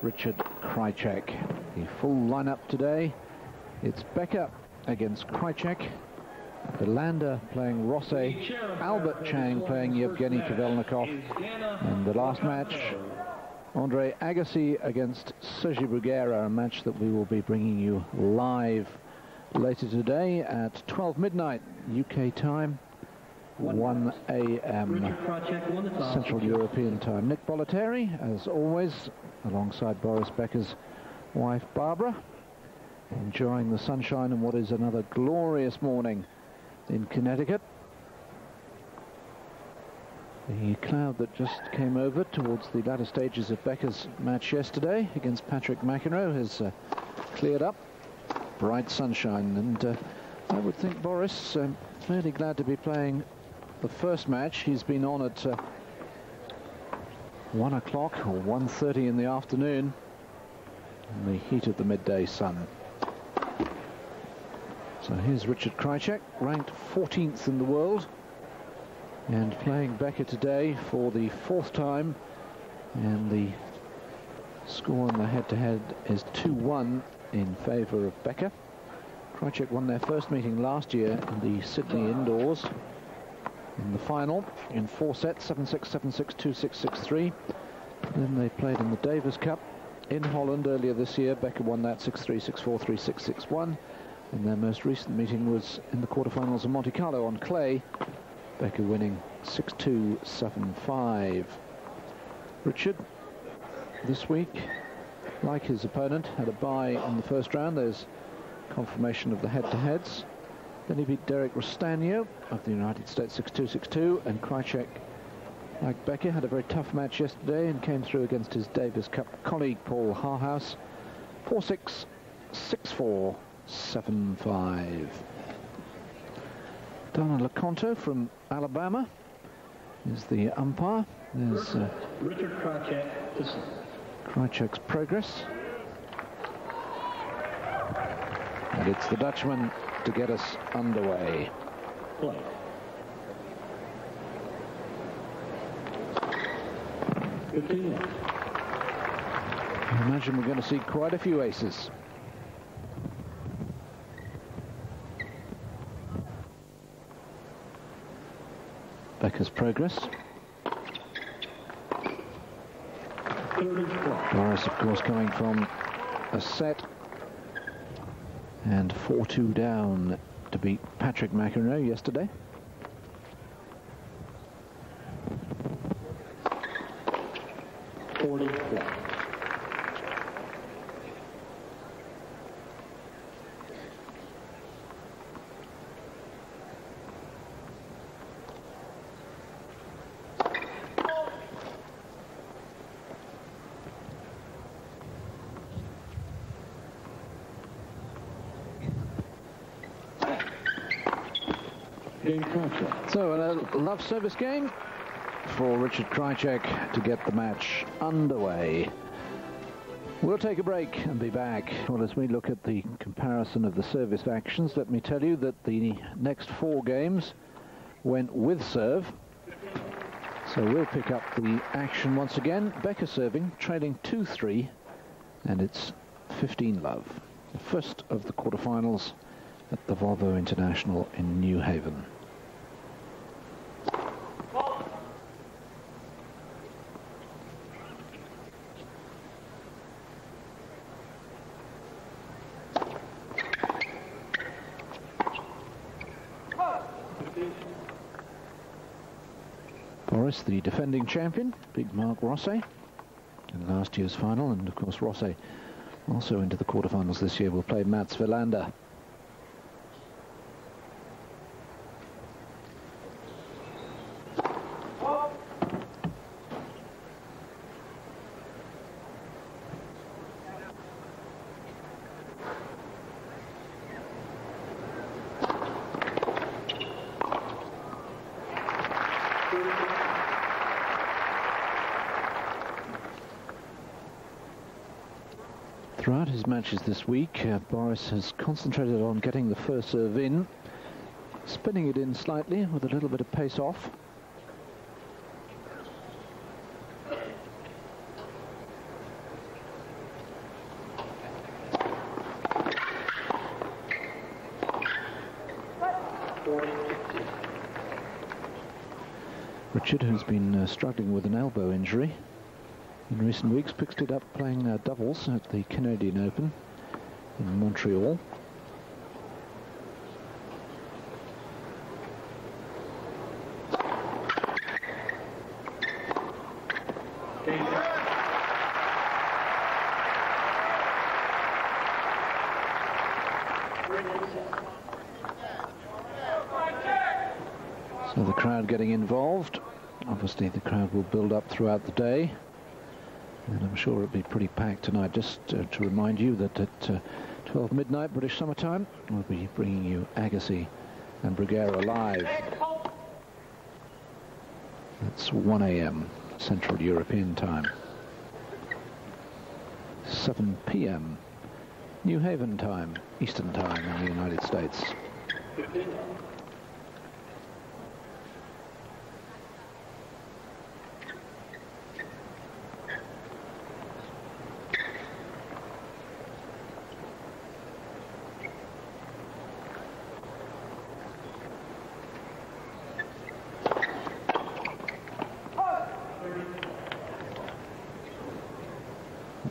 Richard Krajicek. The full lineup today. It's Becker against Krajicek, Belander playing Rosset, Albert Chang playing Yevgeny Kavelnikov, and the last match, Andre Agassi against Sergi Bruguera, a match that we will be bringing you live later today at 12 midnight UK time, 1 a.m. Central European time. Nick Bollettieri, as always, alongside Boris Becker's wife Barbara, enjoying the sunshine and what is another glorious morning in Connecticut. The cloud that just came over towards the latter stages of Becker's match yesterday against Patrick McEnroe has cleared up. Bright sunshine, and I would think Boris fairly glad to be playing the first match. He's been on at 1 o'clock or 1:30 in the afternoon in the heat of the midday sun. So here's Richard Krajicek, ranked 14th in the world, and playing Becker today for the 4th time, and the score on the head-to-head is 2-1 in favour of Becker. Krajicek won their first meeting last year in the Sydney indoors in the final in 4 sets, 7-6, 7-6, 2-6, 6-3. Then they played in the Davis Cup in Holland earlier this year. Becker won that 6-3, 6-4, 3-6, 6-1. And their most recent meeting was in the quarterfinals of Monte Carlo on clay. Becker winning 6-2, 7-5. Richard, this week, like his opponent, had a bye in the first round. There's confirmation of the head-to-heads. Then he beat Derek Rostagno of the United States 6-2, 6-2, and Krajicek, like Becker, had a very tough match yesterday and came through against his Davis Cup colleague Paul Harhaus 4-6, 6-4, 7-5. Donna Leconto from Alabama is the umpire. There's Richard Krajicek. Krajicek's progress. And it's the Dutchman to get us underway. Play. I imagine we're going to see quite a few aces. Becker's progress. Boris, of course, coming from a set and 4-2 down to beat Patrick McEnroe yesterday. So a love service game for Richard Krajicek to get the match underway. We'll take a break and be back. Well, as we look at the comparison of the service actions, let me tell you that the next 4 games went with serve. So we'll pick up the action once again. Becker serving, trailing 2-3, and it's 15-love. The first of the quarterfinals at the Volvo International in New Haven. Boris, the defending champion, beat Marc Rosset in last year's final, and of course Rosset also into the quarterfinals this year will play Mats Wilander. Throughout his matches this week, Boris has concentrated on getting the first serve in, spinning it in slightly with a little bit of pace off. Richard, who's been struggling with an elbow injury in recent weeks, picked it up playing doubles at the Canadian Open in Montreal. So the crowd getting involved. Obviously the crowd will build up throughout the day, and I'm sure it'll be pretty packed tonight. Just to remind you that at 12 midnight British summer time, we'll be bringing you Agassi and Bruguera live. That's 1 a.m. Central European time. 7 p.m. New Haven time, Eastern time in the United States.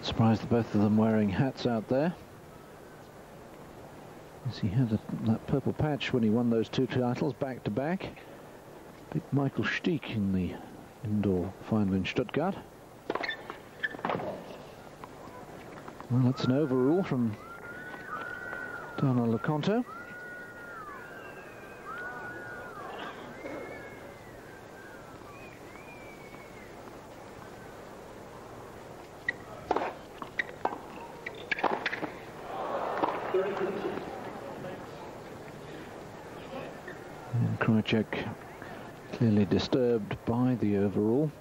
Surprised both of them wearing hats out there, as he had that purple patch when he won those two titles back to back. Big Michael Stieck in the indoor final in Stuttgart. Well, that's an overrule from Dana Leconto. And Krajicek clearly disturbed by the overrule.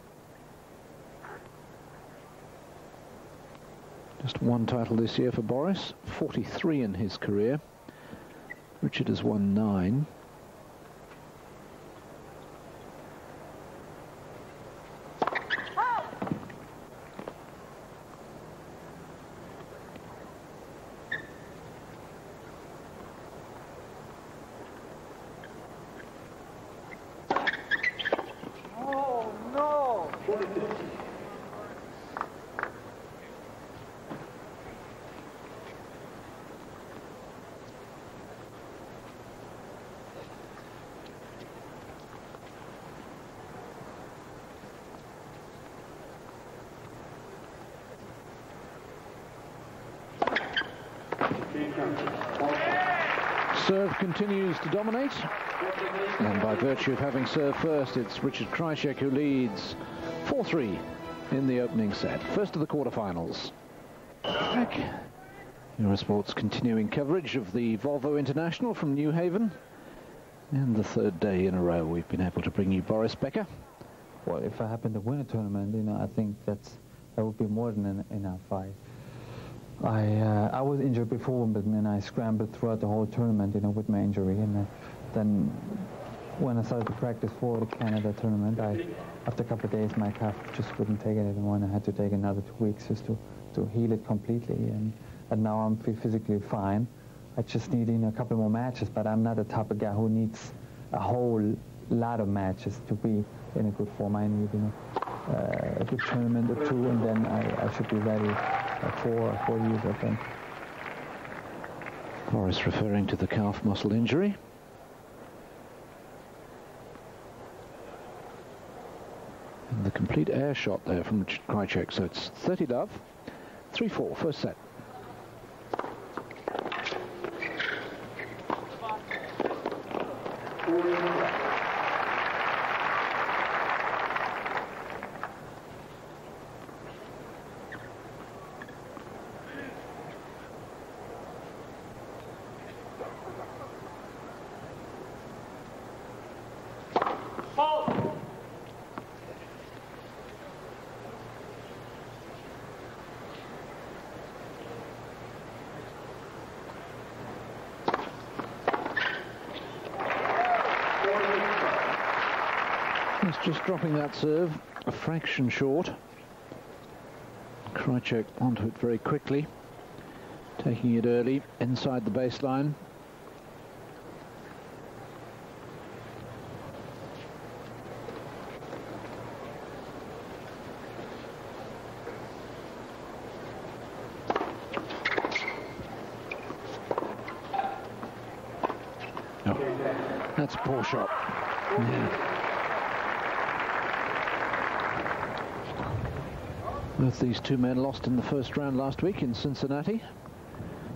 Just one title this year for Boris, 43 in his career. Richard has won 9. Serve continues to dominate, and by virtue of having served first, it's Richard Krajicek who leads 4-3 in the opening set. First of the quarterfinals. Back. Eurosport's continuing coverage of the Volvo International from New Haven, and the third day in a row we've been able to bring you Boris Becker. Well, if I happen to win a tournament, you know, I think that would be more than enough. I was injured before, but then I scrambled throughout the whole tournament, you know, with my injury. And then when I started to practice for the Canada tournament, after a couple of days, my calf just wouldn't take it anymore, and I had to take another 2 weeks just to heal it completely. And now I'm physically fine. I just need, you know, a couple more matches, but I'm not the type of guy who needs a whole lot of matches to be in a good form. I need, you know, a good tournament or two, and then I should be ready. 4 years, I think. Boris referring to the calf muscle injury. And the complete air shot there from Krajicek. So it's 30-love, 3-4, first set. He's just dropping that serve a fraction short. Krajicek onto it very quickly, taking it early inside the baseline. That's a poor shot. Yeah. Both these two men lost in the first round last week in Cincinnati.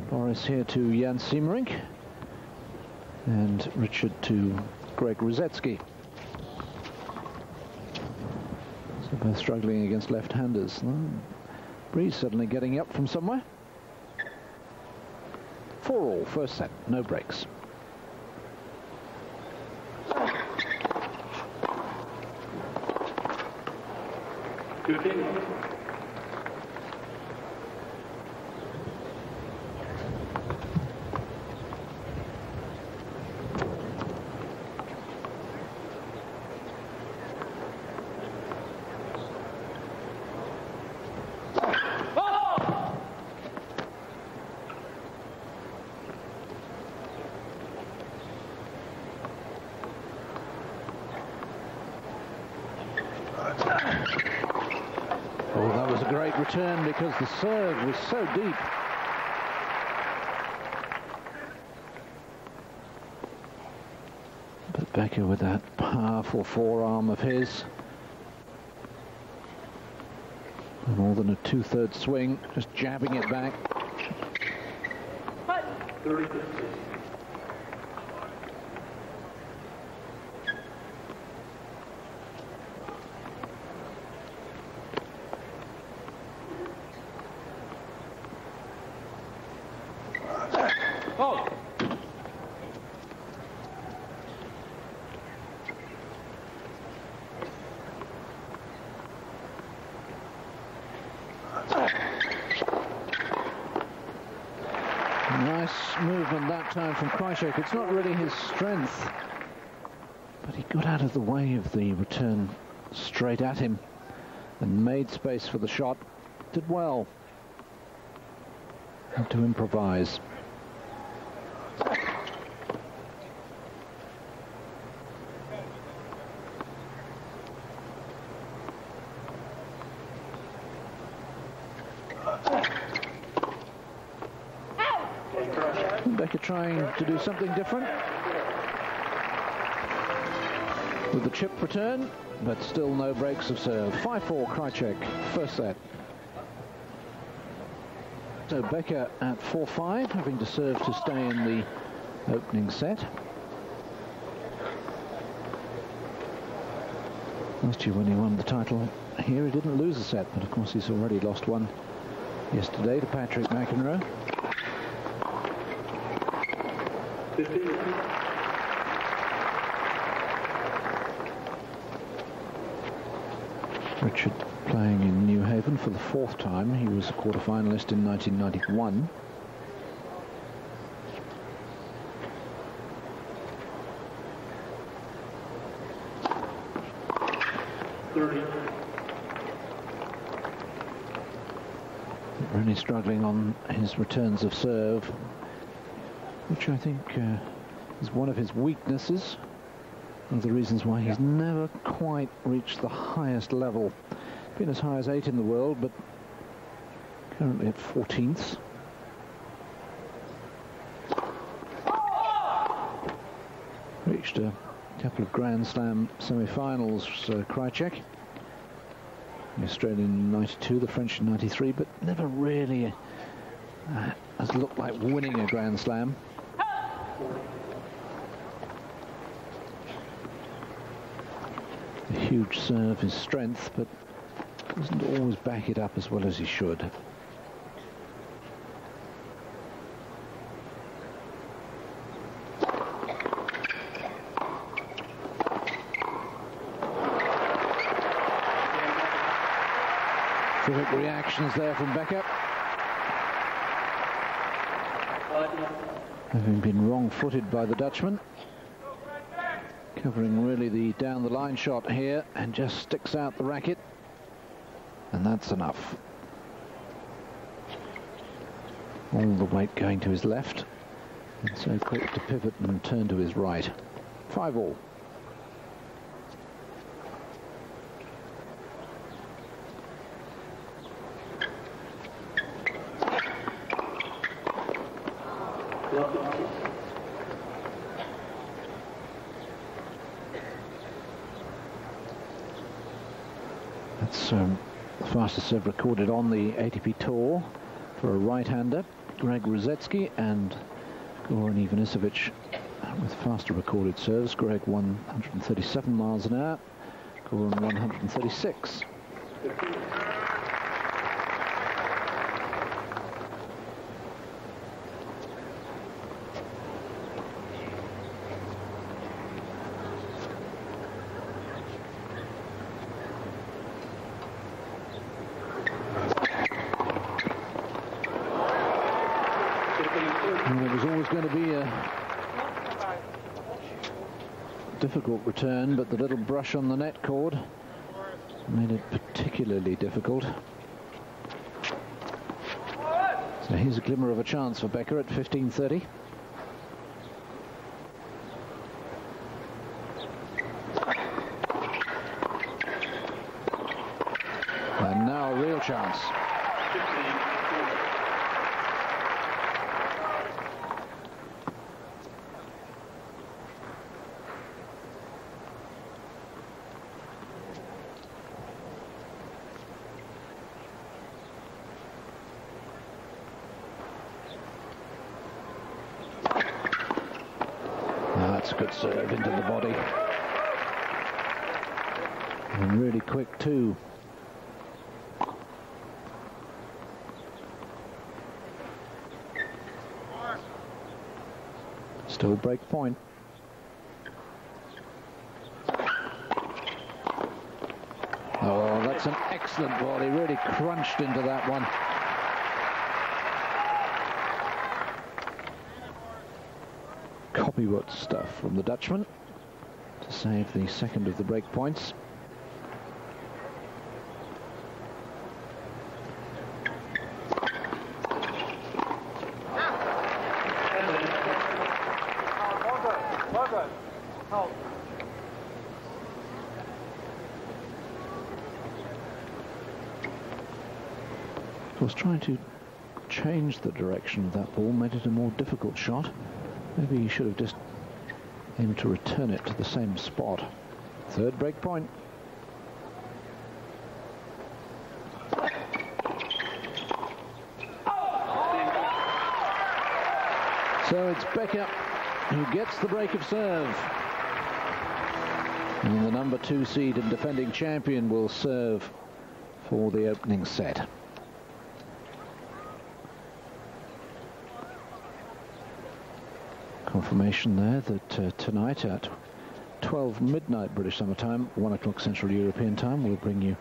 Boris here to Jan Siemerink, and Richard to Greg Rosetsky. So both struggling against left-handers. Breeze suddenly getting up from somewhere. 4-all, first set, no breaks. Oh, that was a great return because the serve was so deep. But Becker with that powerful forearm of his. More than a two-thirds swing, just jabbing it back. 30. Oh. Nice movement that time from Krajicek. It's not really his strength, but he got out of the way of the return straight at him and made space for the shot. Did well. Had to improvise. Becker trying to do something different with the chip return, but still no breaks of serve. 5-4 Krajicek, first set. So Becker at 4-5, having to serve to stay in the opening set. Last year when he won the title here, he didn't lose a set, but of course he's already lost one yesterday to Patrick McEnroe. 15. Richard playing in New Haven for the fourth time. He was a quarterfinalist in 1991. Really struggling on his returns of serve, which I think is one of his weaknesses. One of the reasons why he's never quite reached the highest level. Been as high as 8 in the world, but currently at 14th. Reached a couple of Grand Slam semi-finals, Krajicek. The Australian in 92, the French in 93, but never really has looked like winning a Grand Slam. The huge serve is strength, but doesn't always back it up as well as he should. Terrific reactions there from Becker. Having been wrong-footed by the Dutchman. Covering really the down-the-line shot here, and just sticks out the racket. And that's enough. All the weight going to his left. And so quick to pivot and turn to his right. 5-all. That's the fastest serve recorded on the ATP Tour for a right-hander, Greg Ruzetsky, and Goran Ivanisevic with faster recorded serves. Greg 137 miles an hour, Goran 136. And it was always going to be a difficult return, but the little brush on the net cord made it particularly difficult. So here's a glimmer of a chance for Becker at 15:30. And now a real chance. That's a good serve into the body. And really quick too. Still break point. Oh, that's an excellent volley. Really crunched into that one. Copywood stuff from the Dutchman to save the second of the break points. Of course, trying to change the direction of that ball made it a more difficult shot. Maybe he should have just aimed to return it to the same spot. Third break point. So it's Becker who gets the break of serve. And the number 2 seed and defending champion will serve for the opening set. Confirmation there that tonight at 12 midnight British Summer Time, 1 o'clock Central European Time, we'll bring you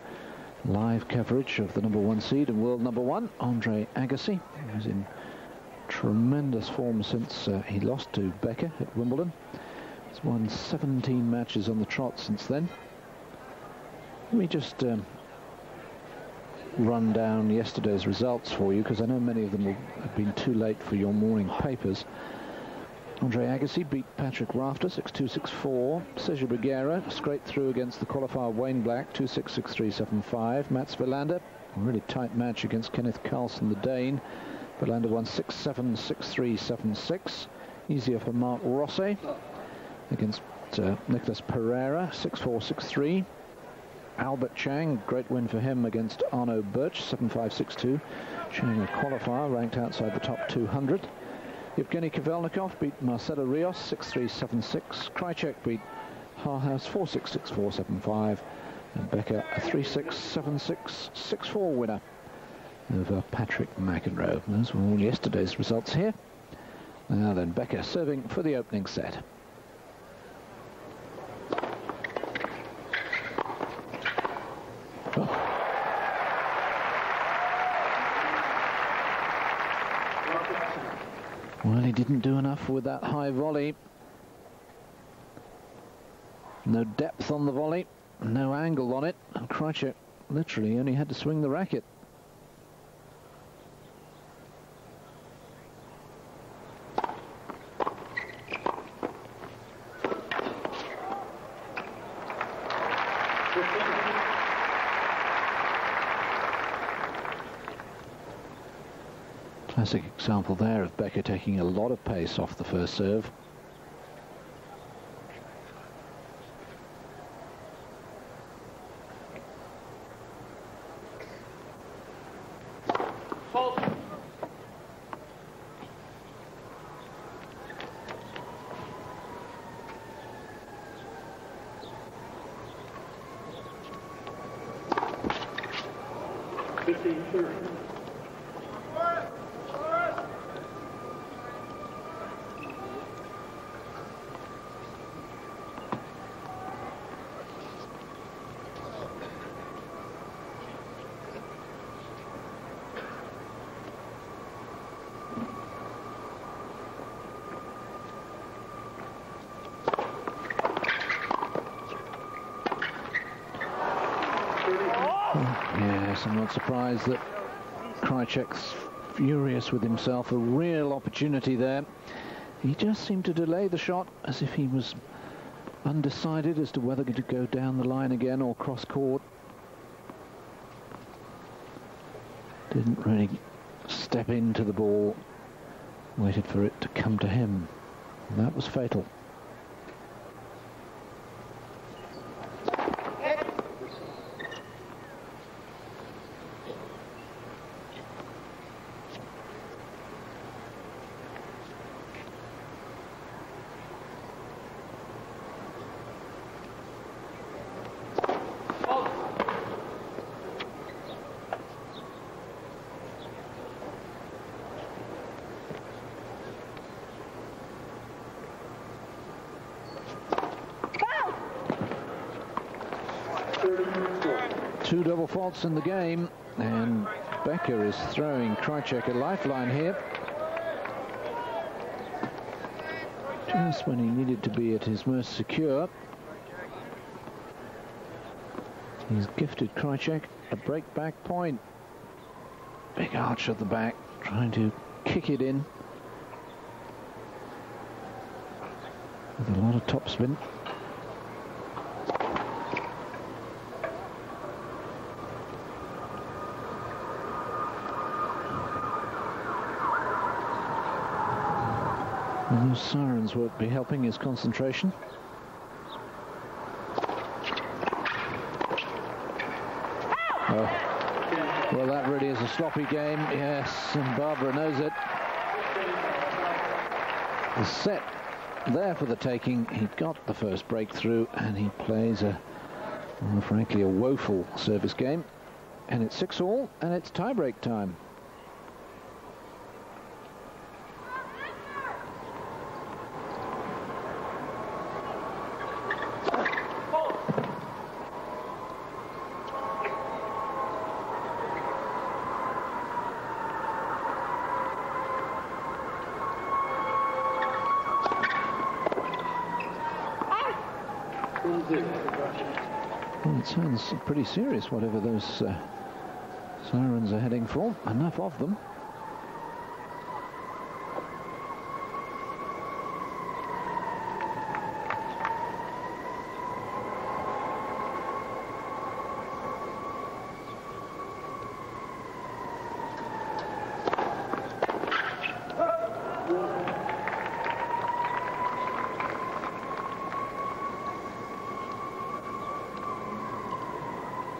live coverage of the number 1 seed and world number 1, Andre Agassi, who's in tremendous form since he lost to Becker at Wimbledon. He's won 17 matches on the trot since then. Let me just run down yesterday's results for you, because I know many of them will have been too late for your morning papers. Andre Agassi beat Patrick Rafter 6-2, 6-4. Sergio Bruguera scraped through against the qualifier Wayne Black 2-6, 6-3, 7-5. Mats Wilander, a really tight match against Kenneth Carlsen, the Dane. Wilander won 6-7, 6-3, 7-6. Easier for Mark Rosset against Nicholas Pereira 6-4, 6-3. Albert Chang, great win for him against Arno Birch 7-5, 6-2. Chang, a qualifier ranked outside the top 200. Evgeny Kavelnikov beat Marcelo Rios 6-3, 7-6. Krajicek beat Harhaus 4-6, 6-4, 7-5. And Becker a 3-6, 7-6, 6-4 winner over Patrick McEnroe. Those were all yesterday's results here. Now then, Becker serving for the opening set. Oh. Well, he didn't do enough with that high volley. No depth on the volley, no angle on it. And Krajicek literally only had to swing the racket. Classic example there of Becker taking a lot of pace off the first serve. Fault. Yes, I'm not surprised that Krajicek's furious with himself. A real opportunity there. He just seemed to delay the shot as if he was undecided as to whether to go down the line again or cross court. Didn't really step into the ball, waited for it to come to him. And that was fatal. Two double faults in the game, and Becker is throwing Krajicek a lifeline here. Just when he needed to be at his most secure. He's gifted Krajicek a break-back point. Big arch at the back, trying to kick it in with a lot of topspin. And those sirens won't be helping his concentration. Oh. Well, that really is a sloppy game. Yes, and Barbara knows it. The set there for the taking. He got the first breakthrough, and he plays well, frankly, a woeful service game. And it's 6-all, and it's tie-break time. Well, it sounds pretty serious, whatever those sirens are heading for. Enough of them.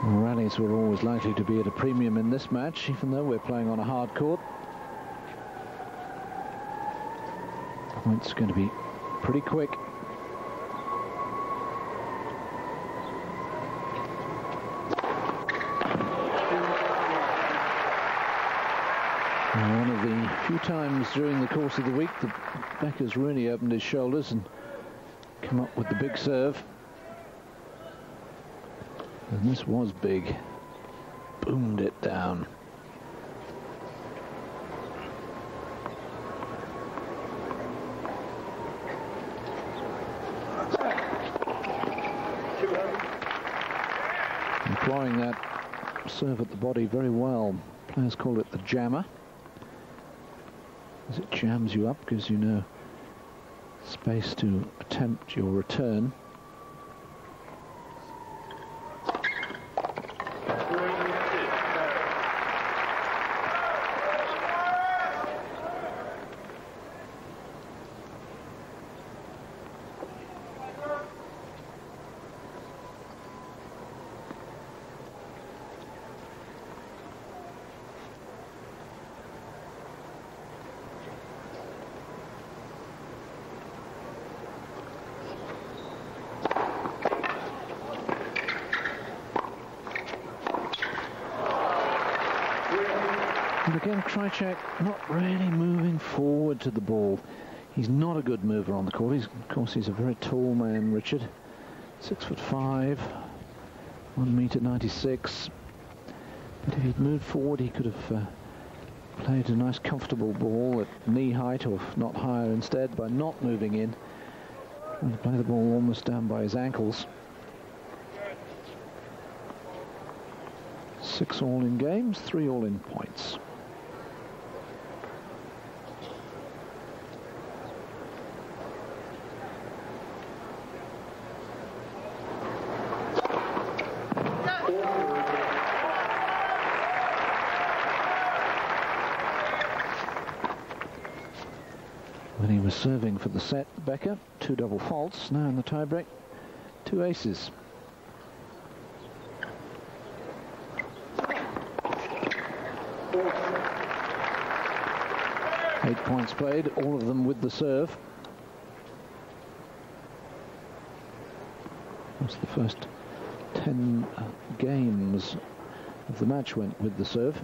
Rallies were always likely to be at a premium in this match, even though we're playing on a hard court. Point's going to be pretty quick. One of the few times during the course of the week that Becker's really opened his shoulders and come up with the big serve. And this was big. Boomed it down. Employing that serve at the body very well. Players call it the jammer, as it jams you up, gives you no space to attempt your return. And again, Krajicek not really moving forward to the ball. He's not a good mover on the court. Of course, he's a very tall man, Richard. 6'5", 1m96. But if he'd moved forward, he could have played a nice, comfortable ball at knee height, or if not higher instead, by not moving in. And to play the ball almost down by his ankles. 6 all in games, 3 all in points. When he was serving for the set, Becker, 2 double faults. Now in the tiebreak, 2 aces. Eight points played, all of them with the serve. That's the first 10 games of the match went with the serve.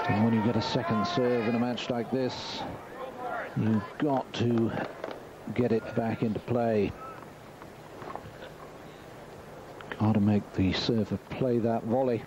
And when you get a second serve in a match like this, you've got to get it back into play. Got to make the server play that volley.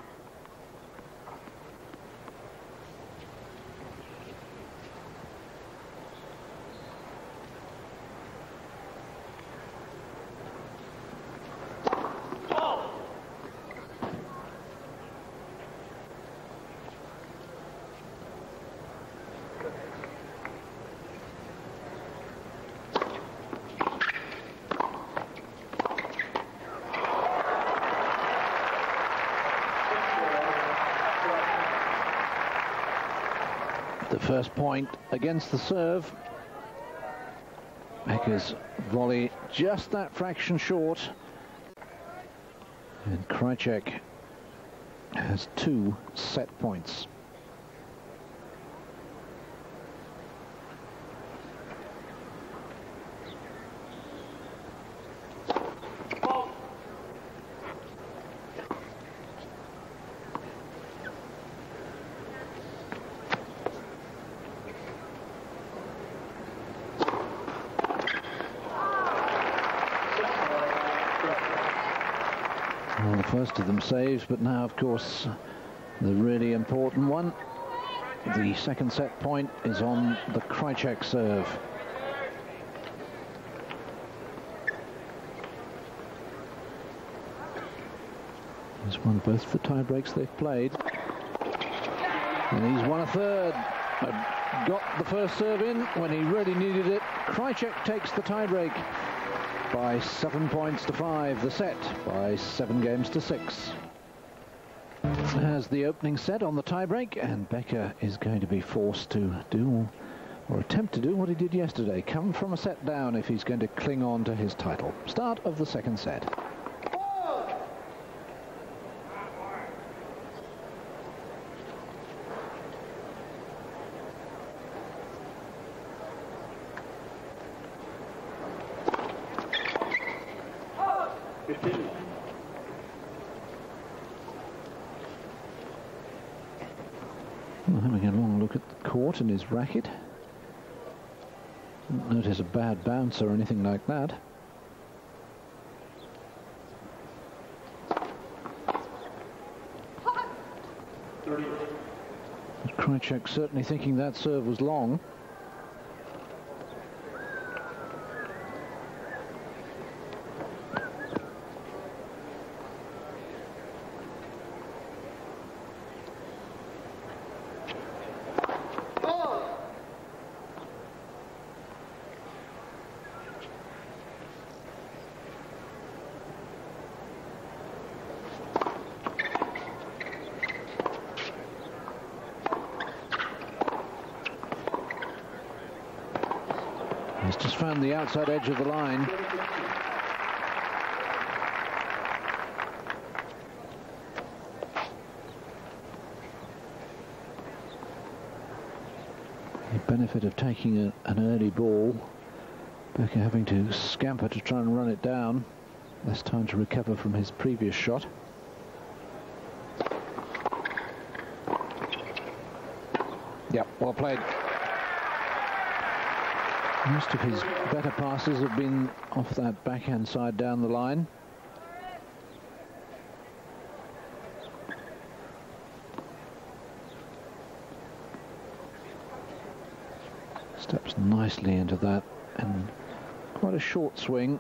The first point against the serve. Becker's volley just that fraction short. And Krajicek has 2 set points. Well, the first of them saves, but now, of course, the really important one. The second set point is on the Krajicek serve. He's won both the tie breaks they've played. And he's won a third. Got the first serve in when he really needed it. Krajicek takes the tie break by 7 points to 5, the set by 7 games to 6. Has the opening set on the tiebreak, and Becker is going to be forced to do, or attempt to do, what he did yesterday, come from a set down if he's going to cling on to his title. Start of the second set. Well, having a long look at the court and his racket. Didn't notice a bad bounce or anything like that. Krajicek certainly thinking that serve was long. He's just found the outside edge of the line. The benefit of taking an early ball. Becker having to scamper to try and run it down. Less time to recover from his previous shot. Yep, well played. Most of his better passes have been off that backhand side down the line. Steps nicely into that, and quite a short swing,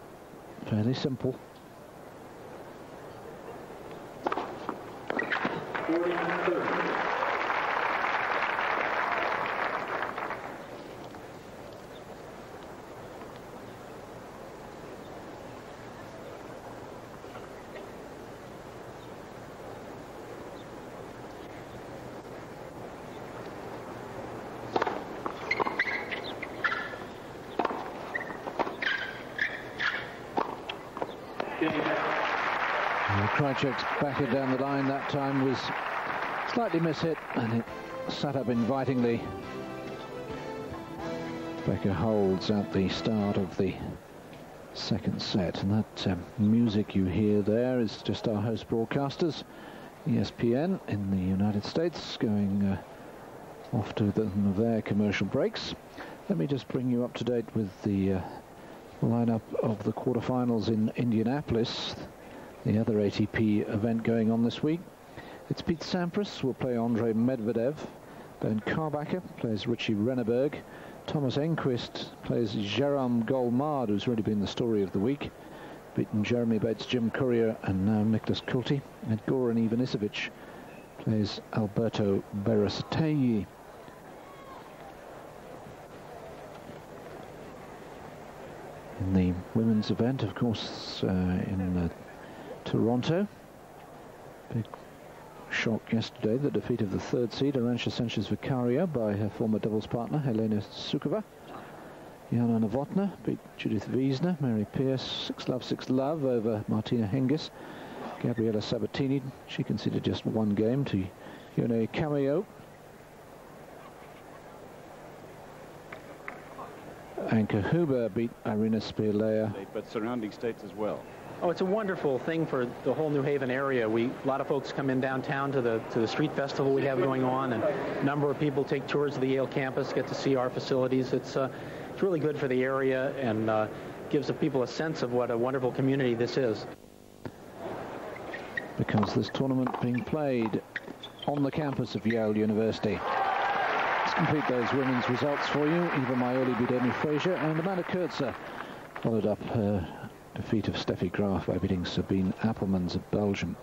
fairly simple. Krajicek's backer down the line that time was slightly mishit, and it sat up invitingly. Becker holds at the start of the second set, and that music you hear there is just our host broadcasters, ESPN in the United States, going off to their commercial breaks. Let me just bring you up to date with the lineup of the quarterfinals in Indianapolis, the other ATP event going on this week. It's Pete Sampras will play Andre Medvedev. Ben Carbacher plays Richie Renneberg. Thomas Enquist plays Jérôme Golmard, who's really been the story of the week. Beaten Jeremy Bates, Jim Courier, and now Nicholas Kulti. And Goran Ivanisevic plays Alberto Berrettini. In the women's event, of course, in Toronto. Big shock yesterday, the defeat of the third seed, Arantxa Sanchez-Vicario, by her former doubles partner, Helena Suková. Jana Novotná beat Judith Wiesner. Mary Pierce, 6-love over Martina Hingis. Gabriela Sabatini, she conceded just one game to Yone Cameo. Anke Huber beat Irina Spirlea. But surrounding states as well. Oh, it's a wonderful thing for the whole New Haven area. A lot of folks come in downtown to the street festival we have going on, and a number of people take tours of the Yale campus, get to see our facilities. It's really good for the area, and gives the people a sense of what a wonderful community this is. Because this tournament being played on the campus of Yale University. Let's complete those women's results for you. Eva Maioli beat Amy Frazier, and Amanda Kurtzer followed up her defeat of Steffi Graf by beating Sabine Appelmans of Belgium.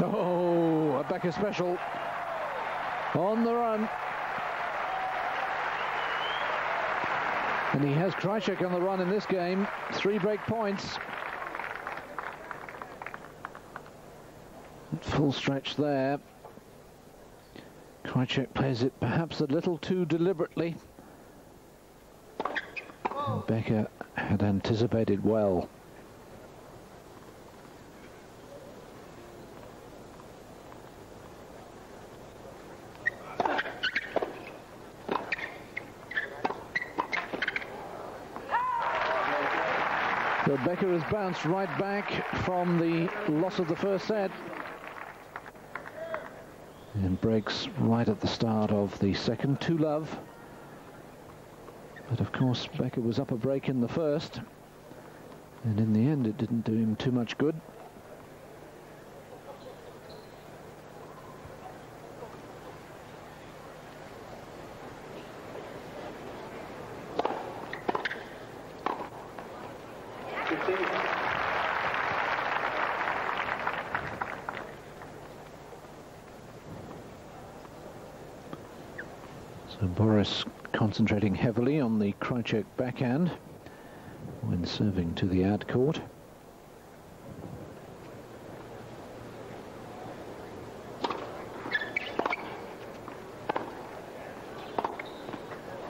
Oh, a Becker special on the run. And he has Krajicek on the run in this game. 3 break points. Full stretch there. Krajicek plays it perhaps a little too deliberately. And Becker had anticipated well. So Becker has bounced right back from the loss of the first set and breaks right at the start of the second, 2-love. But of course Becker was up a break in the first, and in the end it didn't do him too much good. So Boris concentrating heavily on the Krajicek backhand when serving to the ad court.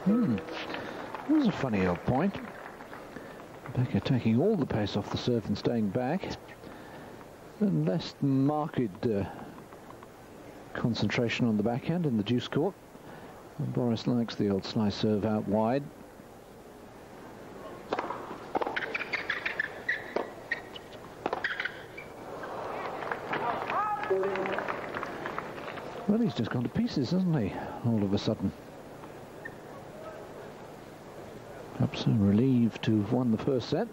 That was a funny old point. Becker taking all the pace off the serve and staying back. And less marked concentration on the backhand in the deuce court. And Boris likes the old slice serve out wide. Well, he's just gone to pieces, hasn't he, all of a sudden? Perhaps relieved to have won the first set.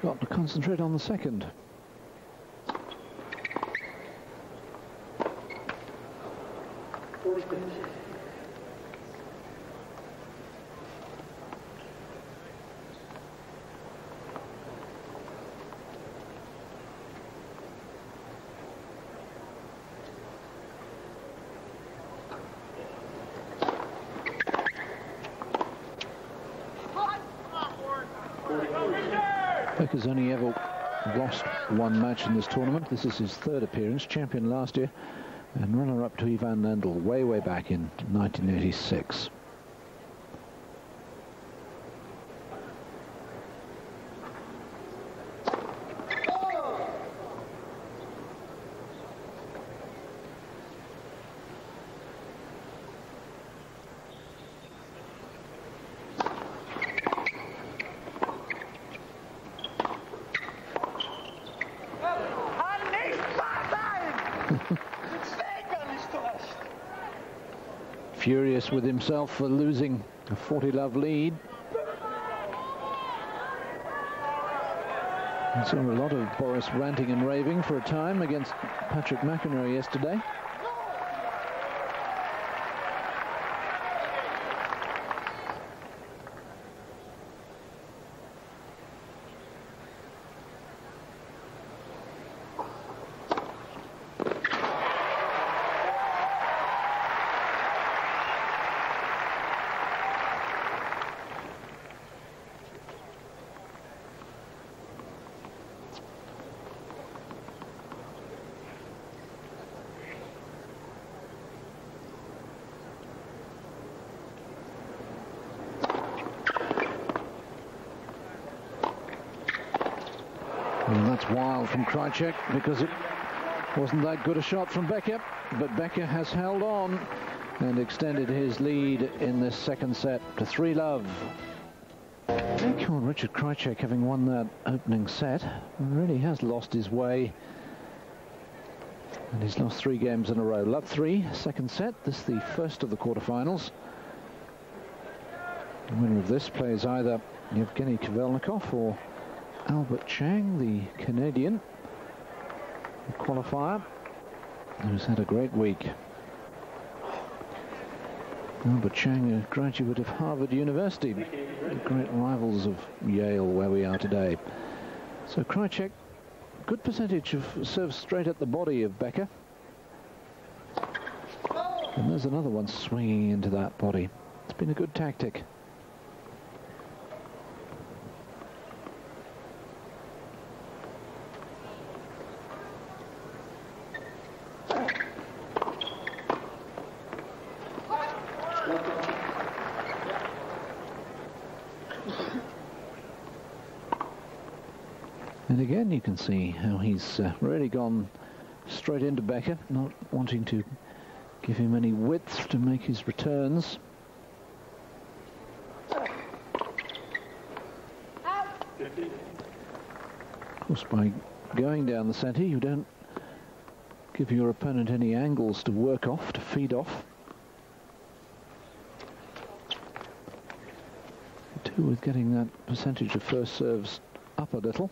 Got to concentrate on the second. Becker's only ever lost one match in this tournament. This is his third appearance, champion last year, and runner-up to Ivan Lendl way back in 1986. Furious with himself for losing a 40-love lead. I saw a lot of Boris ranting and raving for a time against Patrick McEnroe yesterday. Well, that's wild from Krajicek because it wasn't that good a shot from Becker, but Becker has held on and extended his lead in this second set to 3-love. Come on, Richard Krajicek, having won that opening set, really has lost his way. And he's lost 3 games in a row. Love 3, second set. This is the first of the quarterfinals. The winner of this plays either Yevgeny Kavelnikov or Albert Chang, the Canadian qualifier, who's had a great week. Albert Chang, a graduate of Harvard University, the great rivals of Yale, where we are today. So Krajicek, good percentage of serve straight at the body of Becker. And there's another one swinging into that body. It's been a good tactic. And again, you can see how he's really gone straight into Becker, not wanting to give him any width to make his returns. Of course, by going down the centre, you don't give your opponent any angles to work off, to feed off. Too, with getting that percentage of first serves up a little.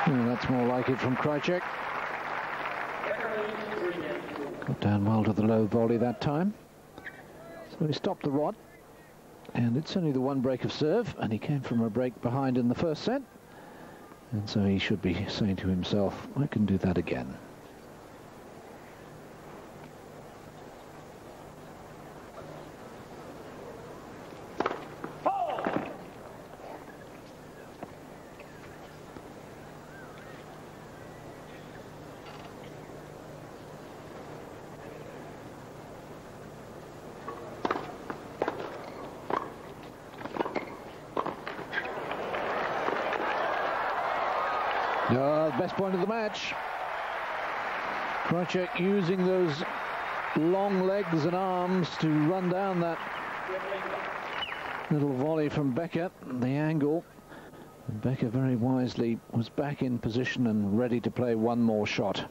That's more like it from Krajicek. Got down well to the low volley that time. So he stopped the rod. And it's only the one break of serve, and he came from a break behind in the first set. And so he should be saying to himself, I can do that again. Best point of the match. Krajicek using those long legs and arms to run down that little volley from Becker. The angle. And Becker very wisely was back in position and ready to play one more shot.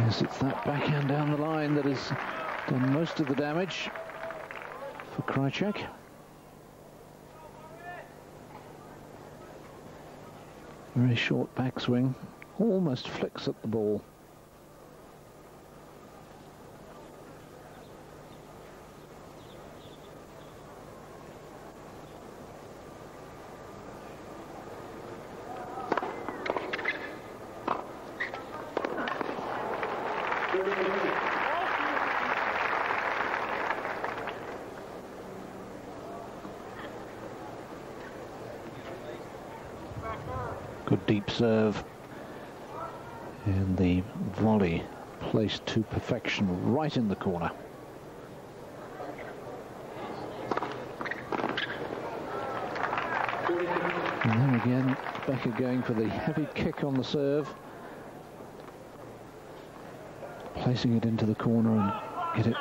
Yes, it's that backhand down the line that has done most of the damage for Krajicek. Very short backswing, almost flicks at the ball. Good deep serve, and the volley placed to perfection right in the corner. And then again, Becker going for the heavy kick on the serve, placing it into the corner and get it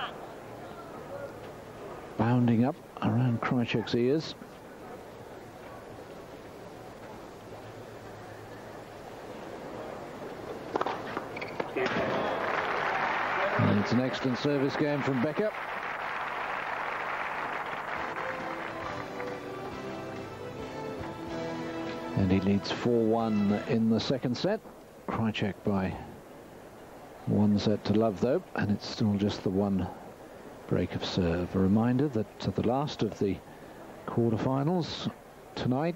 bounding up around Krajicek's ears. And it's an excellent service game from Becker. And he leads 4-1 in the second set. Krajicek by 1 set to love though, and it's still just the one break of serve. A reminder that the last of the quarterfinals tonight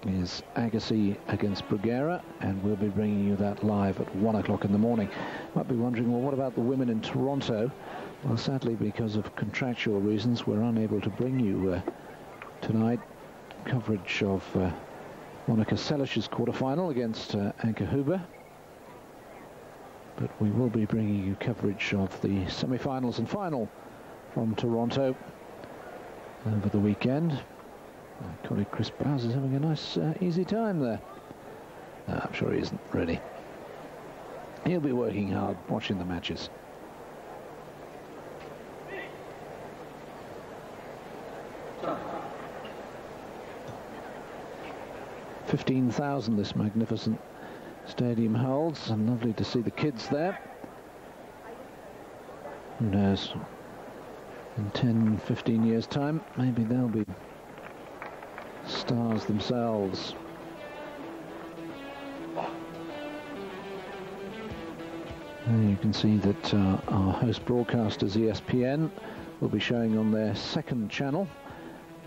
is Agassi against Bruguera, and we'll be bringing you that live at 1 o'clock in the morning. Might be wondering, well, what about the women in Toronto? Well, sadly, because of contractual reasons, we're unable to bring you tonight coverage of Monica Selish's quarterfinal against Anke Huber. But we will be bringing you coverage of the semi-finals and final from Toronto over the weekend. My colleague Chris Bowes is having a nice, easy time there. No, I'm sure he isn't, really. He'll be working hard, watching the matches. Time. 15,000 this magnificent stadium holds, and lovely to see the kids there. Who knows, in 10, 15 years' time, maybe they'll be stars themselves. And you can see that our host broadcasters, ESPN, will be showing on their second channel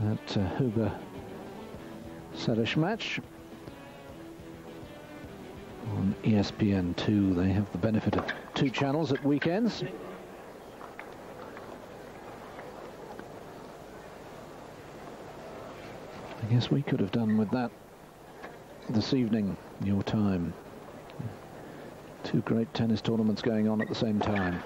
that Huber Selish match. On ESPN2, they have the benefit of 2 channels at weekends. I guess we could have done with that this evening, your time. 2 great tennis tournaments going on at the same time.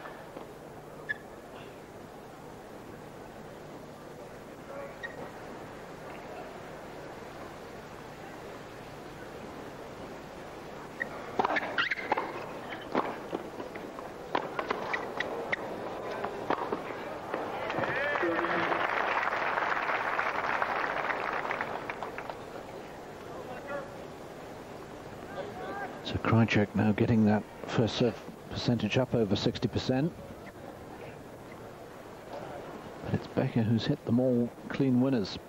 So Krajicek now getting that first serve percentage up over 60%. But it's Becker who's hit them all clean winners.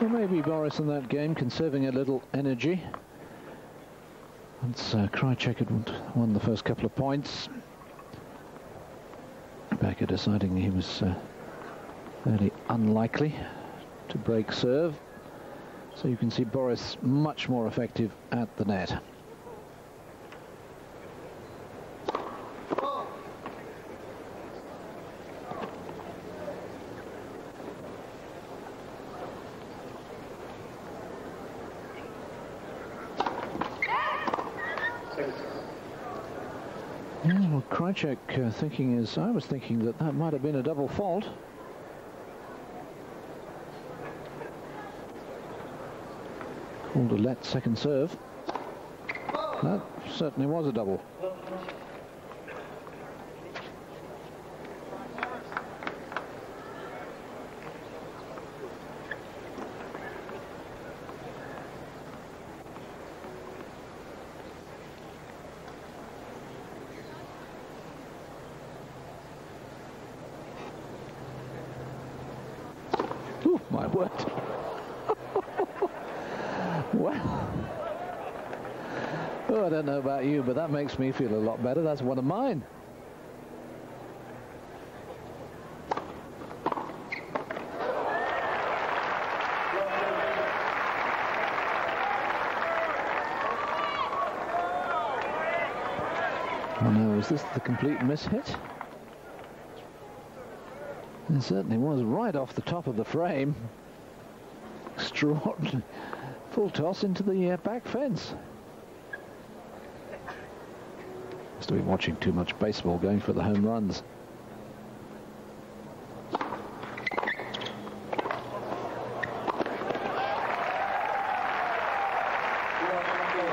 Well, maybe Boris in that game conserving a little energy. Once Krajicek had won the first couple of points, Becker deciding he was fairly unlikely to break serve. So you can see Boris much more effective at the net. Yeah, well, Krajicek thinking as I was thinking that might have been a double fault. Called a let second serve. That certainly was a double. Ooh, my word. Well, oh, I don't know about you, but that makes me feel a lot better. That's one of mine. Oh no, is this the complete mishit? It certainly was right off the top of the frame. Extraordinary. Full toss into the back fence. Must have been watching too much baseball, going for the home runs.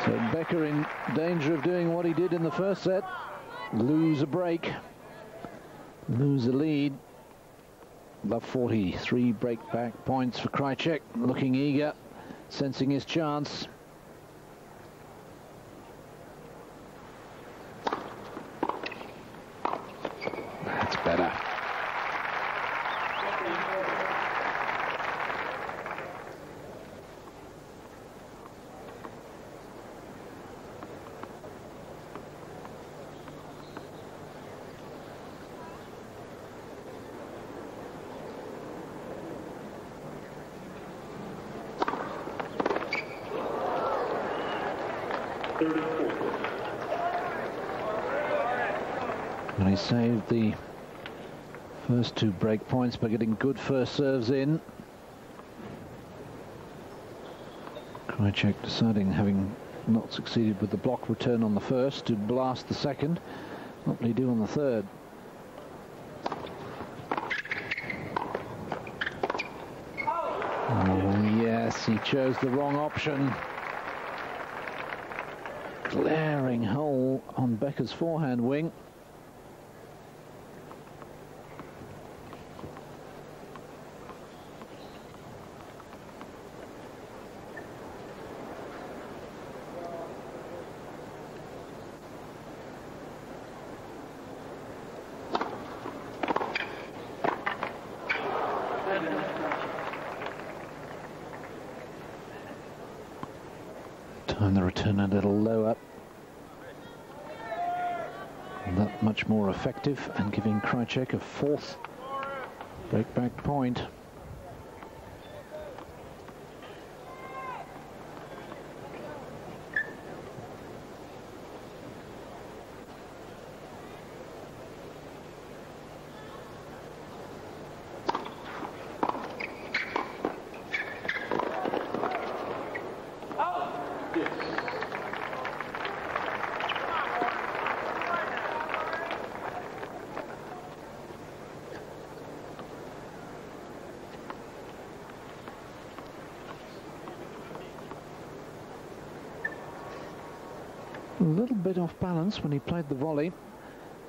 So Becker in danger of doing what he did in the first set. Lose a break. Lose a lead. Above 43 break-back points for Krajicek, looking eager, sensing his chance. That's better. And he saved the first two break points by getting good first serves in. Krajicek deciding, having not succeeded with the block return on the first, to blast the second. What will he do on the third? Oh yes, he chose the wrong option. Glaring hole on Becker's forehand wing. Time the return a little lower. That much more effective and giving Krajicek a fourth break-back point. little bit off balance when he played the volley,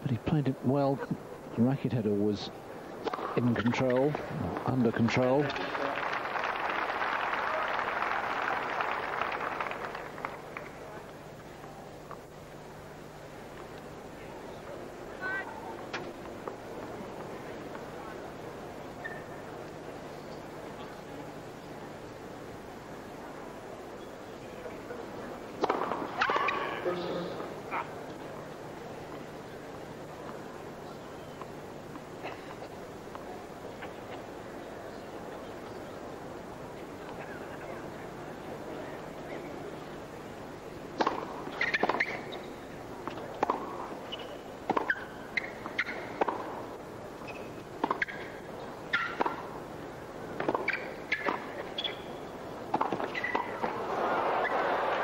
but he played it well. The racket header was in control, under control.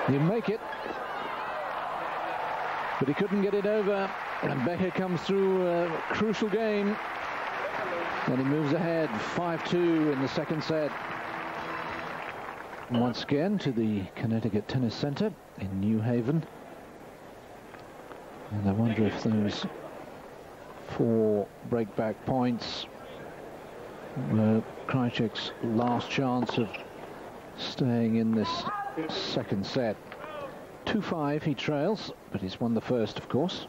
You make it, but he couldn't get it over, and Becker comes through a crucial game, and he moves ahead 5-2 in the second set. Once again to the Connecticut Tennis Center in New Haven, and I wonder if those 4 breakback points were Krajicek's last chance of staying in this second set. 2-5 he trails, but he's won the first, of course.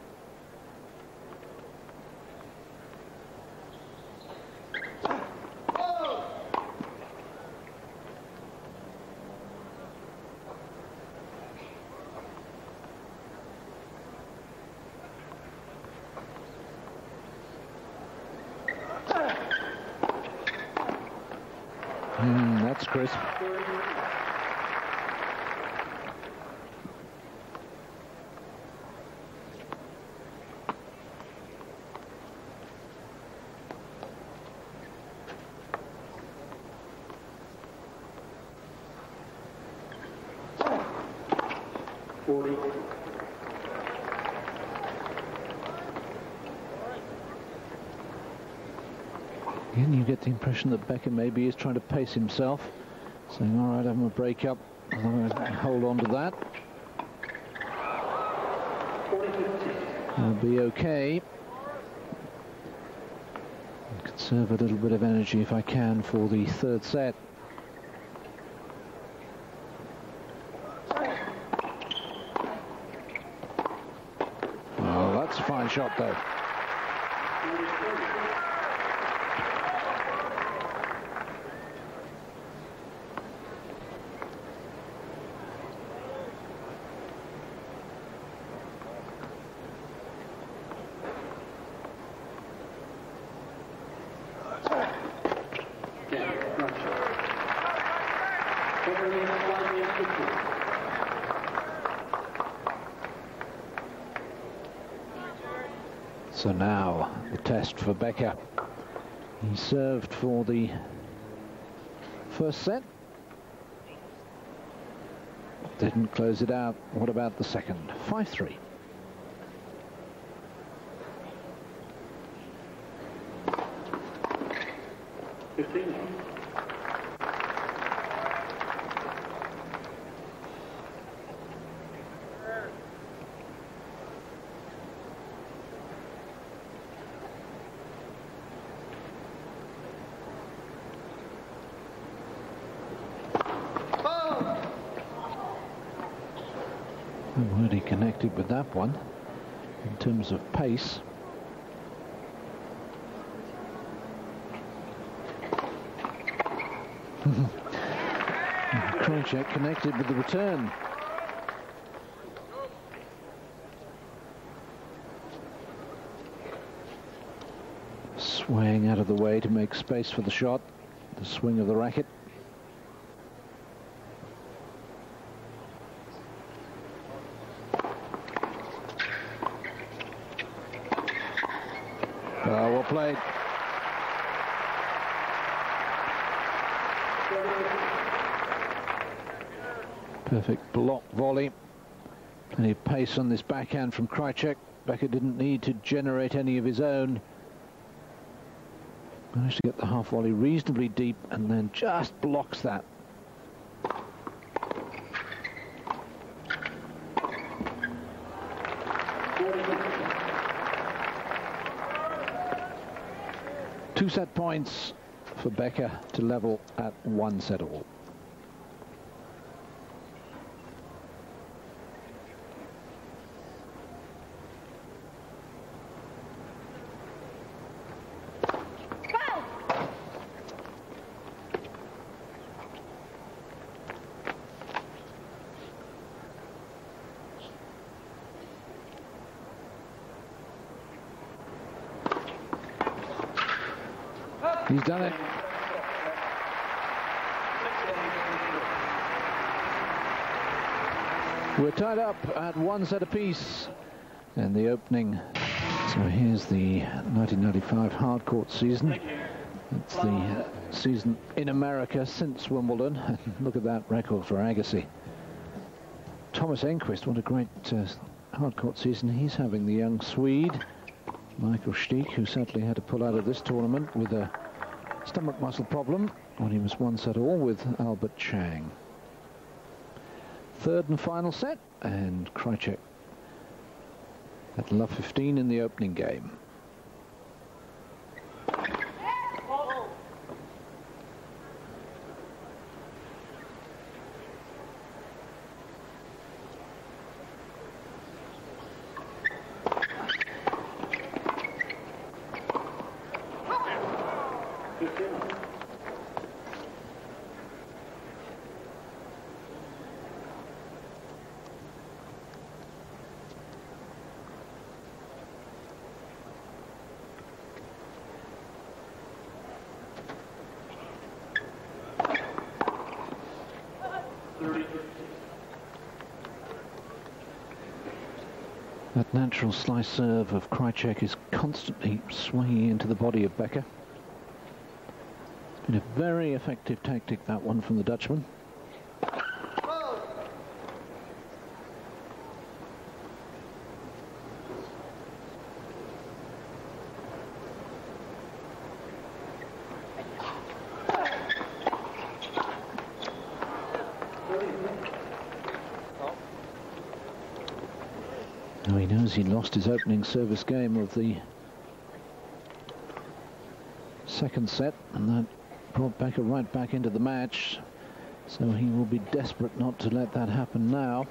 That's crisp. Again, you get the impression that Becker maybe is trying to pace himself, saying, all right, I'm going to break up, I'm going to hold on to that. I'll be okay. Conserve a little bit of energy if I can for the third set. Oh, that's a fine shot, though. So now the test for Becker. He served for the first set. Didn't close it out. What about the second? 5-3. Really connected with that one in terms of pace. Krajicek connected with the return. Swaying out of the way to make space for the shot, the swing of the racket. Well played. Perfect block volley. Plenty of pace on this backhand from Krajicek. Becker didn't need to generate any of his own. Managed to get the half volley reasonably deep and then just blocks that. 2 set points for Becker to level at 1 set all. He's done it. We're tied up at 1 set apiece. And the opening. So here's the 1995 hard court season. It's the season in America since Wimbledon. Look at that record for Agassi. Thomas Enquist, what a great hard court season he's having. The young Swede, Michael Stich, who sadly had to pull out of this tournament with a stomach muscle problem when he was 1 set all with Albert Chang. 3rd and final set, and Krajicek at love 15 in the opening game. That natural slice serve of Krajicek is constantly swinging into the body of Becker. It's been a very effective tactic, that one from the Dutchman. Now he knows he lost his opening service game of the 2nd set, and that brought Becker right back into the match. So he will be desperate not to let that happen now.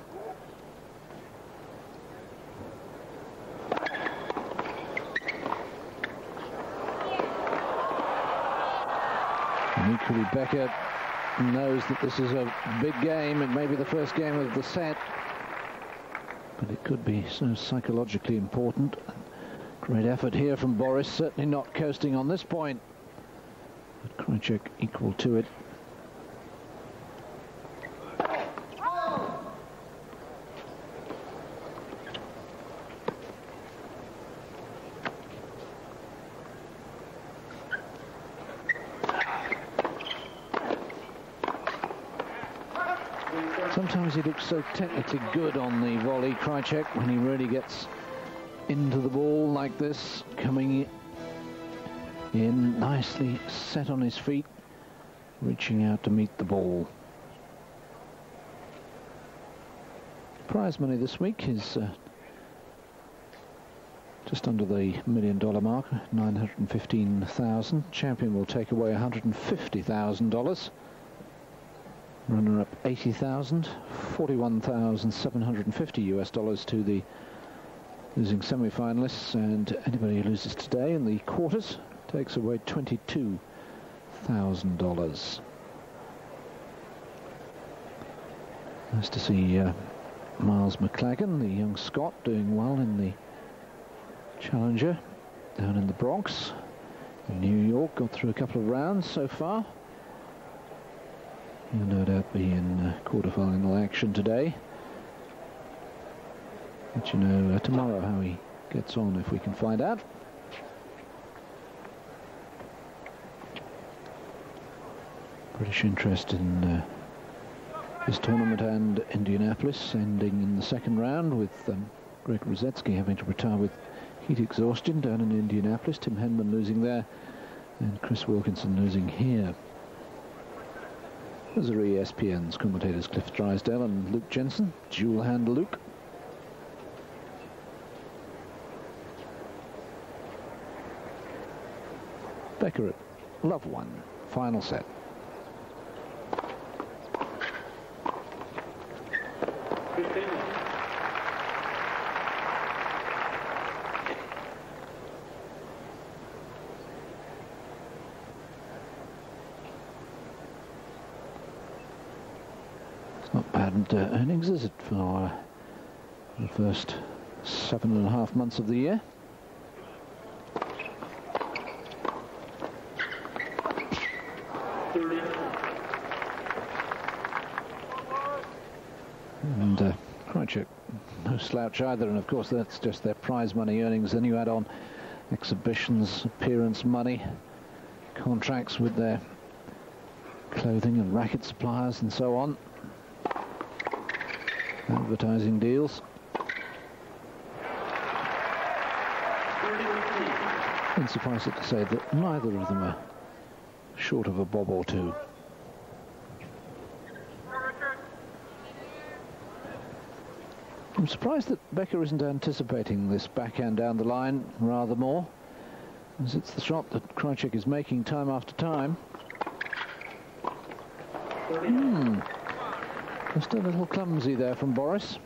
And equally, Becker knows that this is a big game. It may be the first game of the set, but it could be so psychologically important. Great effort here from Boris, certainly not coasting on this point. But Krajicek equal to it. Sometimes he looks so technically good on the volley, Krajicek, when he really gets into the ball like this, coming in nicely set on his feet, reaching out to meet the ball. Prize money this week is just under the $1 million mark, $915,000. Champion will take away $150,000. Runner-up $80,000, $41,750 to the losing semi-finalists, and anybody who loses today in the quarters takes away $22,000. Nice to see Miles McLagan, the young Scot, doing well in the Challenger down in the Bronx in New York. Got through a couple of rounds so far. He'll no doubt be in quarterfinal action today. Let you know tomorrow how he gets on, if we can find out. British interest in this tournament and Indianapolis, ending in the 2nd round with Greg Rosetsky having to retire with heat exhaustion down in Indianapolis. Tim Henman losing there, and Chris Wilkinson losing here. Those are ESPN's commentators Cliff Drysdale and Luke Jensen, dual hand Luke. Becker at love 1, final set. It's not bad earnings, is it, for the first 7.5 months of the year? And Krajicek, no slouch either, and of course that's just their prize money earnings. Then you add on exhibitions, appearance money, contracts with their clothing and racket suppliers and so on, advertising deals. And suffice it to say that neither of them are short of a bob or two. I'm surprised that Becker isn't anticipating this backhand down the line rather more, as it's the shot that Krajicek is making time after time. Just a little clumsy there from Boris.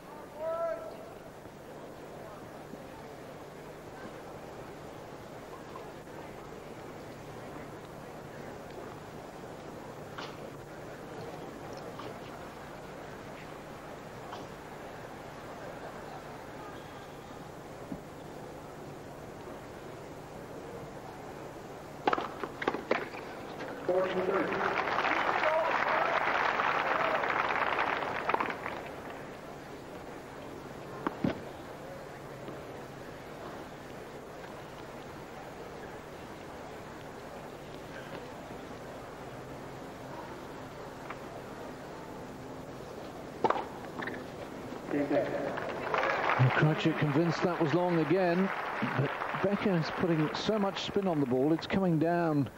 Krajicek convinced that was long again, but Becker is putting so much spin on the ball, it's coming down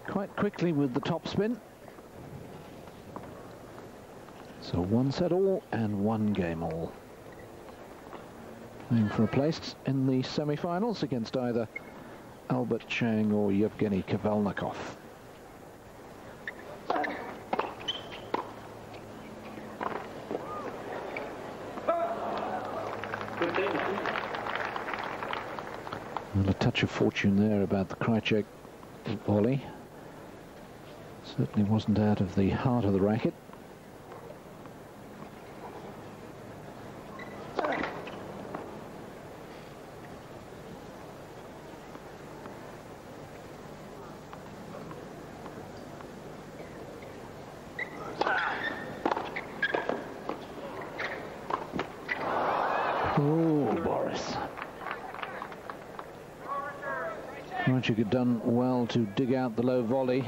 quite quickly with the top spin. So 1 set all and 1 game all. Playing for a place in the semi-finals against either Albert Chang or Yevgeny Kavelnikov. Well, a touch of fortune there about the Krajicek volley. Certainly wasn't out of the heart of the racket. Oh, Boris. Krajicek had done well to dig out the low volley.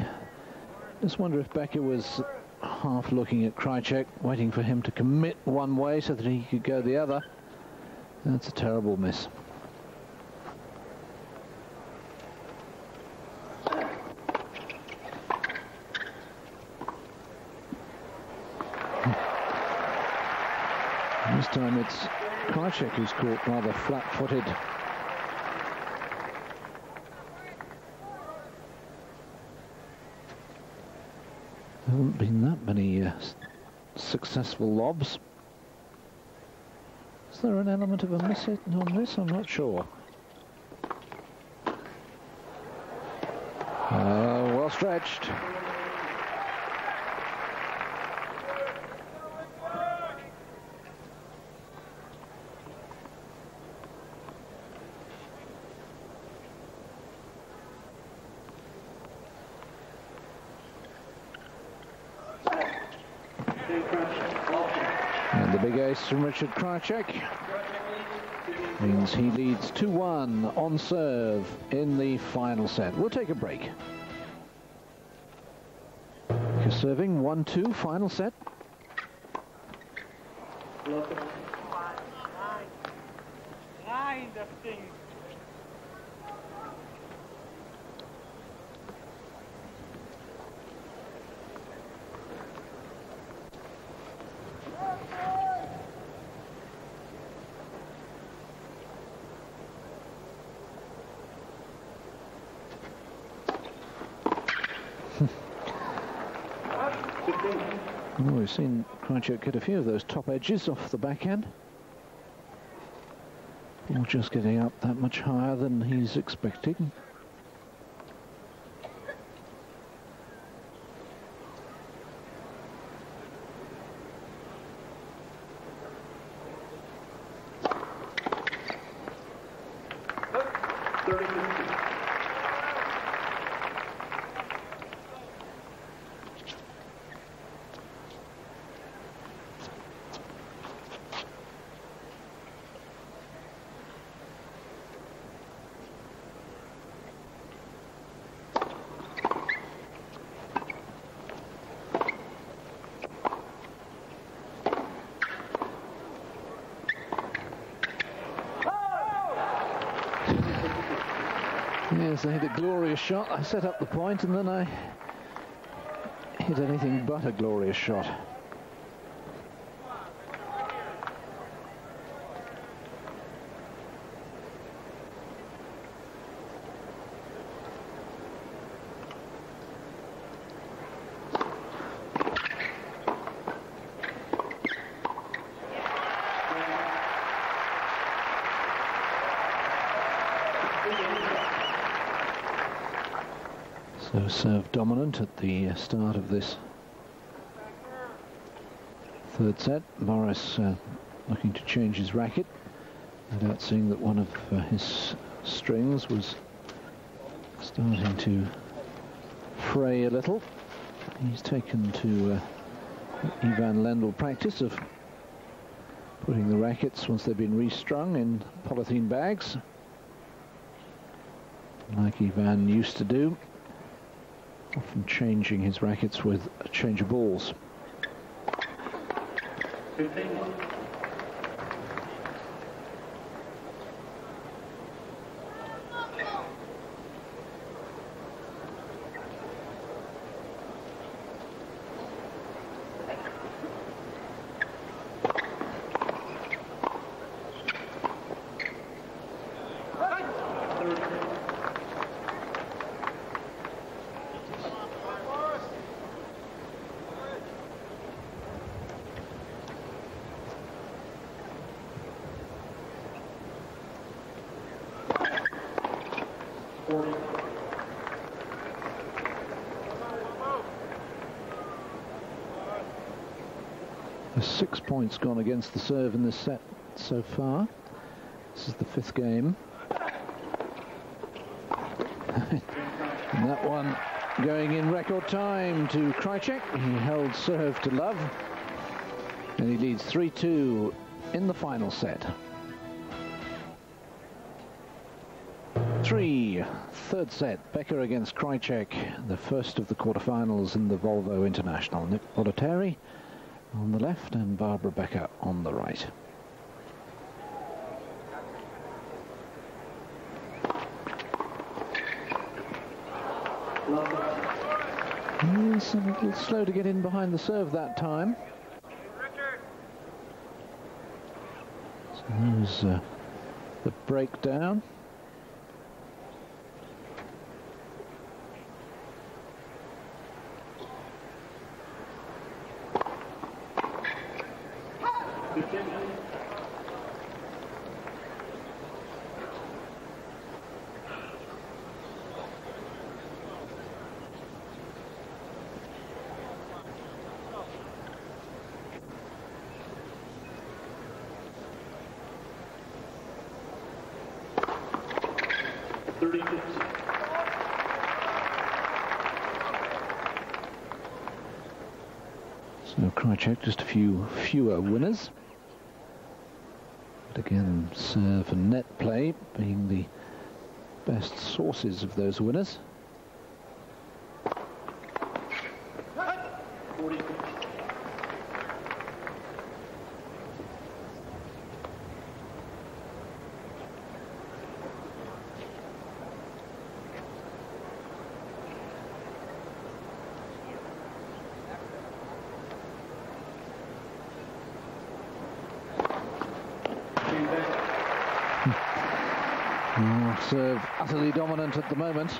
Just wonder if Becker was half looking at Krajicek, waiting for him to commit one way so that he could go the other. That's a terrible miss. This time it's Krajicek who's caught rather flat-footed. There haven't been that many successful lobs. Is there an element of a miss hit on this? I'm not sure. Well stretched. And the big ace from Richard Krajicek means he leads 2-1 on serve in the final set. We'll take a break. Becker serving 1-2 final set. Well, we've seen Krajicek get a few of those top edges off the backhand. Ball just getting up that much higher than he's expecting. Yes, I hit a glorious shot. I set up the point and then I hit anything but a glorious shot. So serve dominant at the start of this third set. Boris looking to change his racket, no doubt seeing that one of his strings was starting to fray a little. He's taken to Ivan Lendl practice of putting the rackets, once they've been restrung, in polythene bags, like Ivan used to do, often changing his rackets with a change of balls. There's 6 points gone against the serve in this set so far. This is the fifth game. And that one going in record time to Krajicek. He held serve to love. And he leads 3-2 in the final set. Third set, Becker against Krajicek, the first of the quarterfinals in the Volvo International. Nick Bollettieri on the left and Barbara Becker on the right. Yes, a little slow to get in behind the serve that time. So there's the breakdown. So Krajicek just a few fewer winners. But again, serve and net play being the best sources of those winners. Serve utterly dominant at the moment.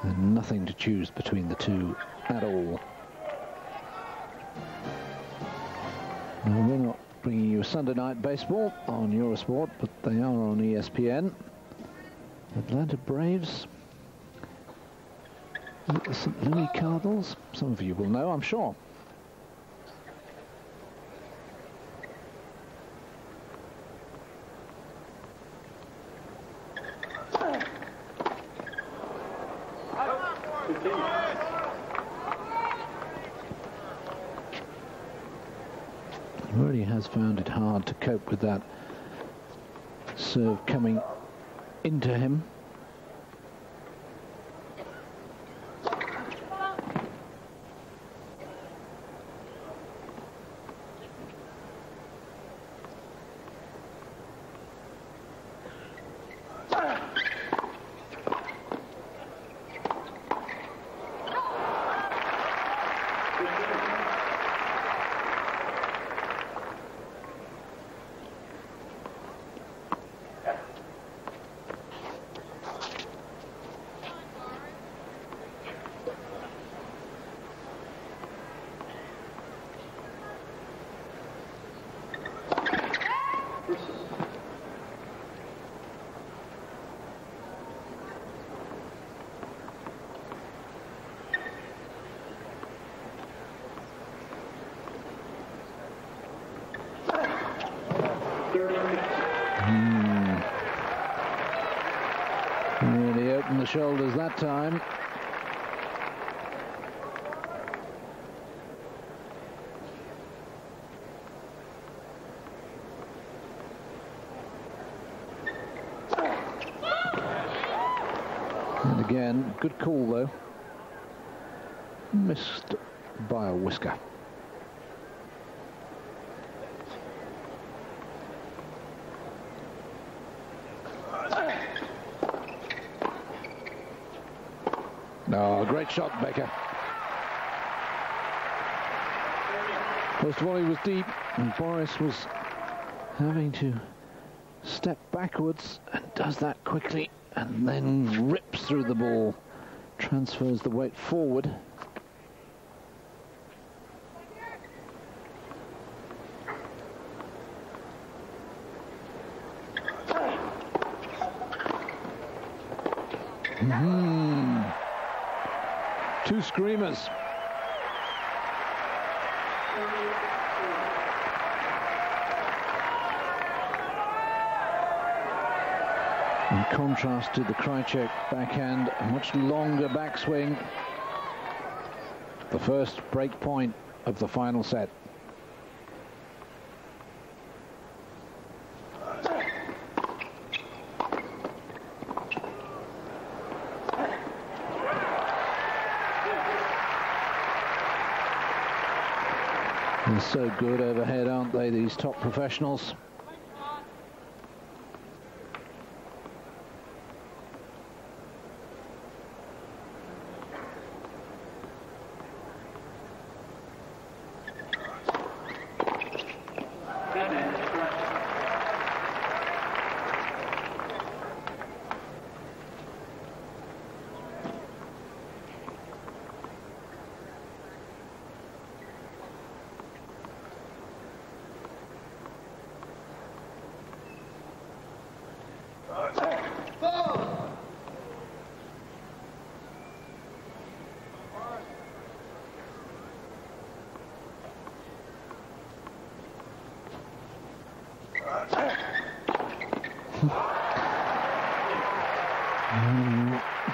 And nothing to choose between the two at all. Now, we're not bringing you Sunday night baseball on Eurosport, but they are on ESPN. Atlanta Braves at the St. Louis Cardinals. Some of you will know, I'm sure. He really has found it hard to cope with that serve coming into him. Nearly opened the shoulders that time. And again, good call though. Missed by a whisker. Oh, great shot, Becker. First of all, he was deep, and Boris was having to step backwards, and does that quickly, and then rips through the ball, transfers the weight forward. Two screamers. In contrast to the Krajicek backhand, a much longer backswing. The first break point of the final set. They're so good overhead, aren't they, these top professionals?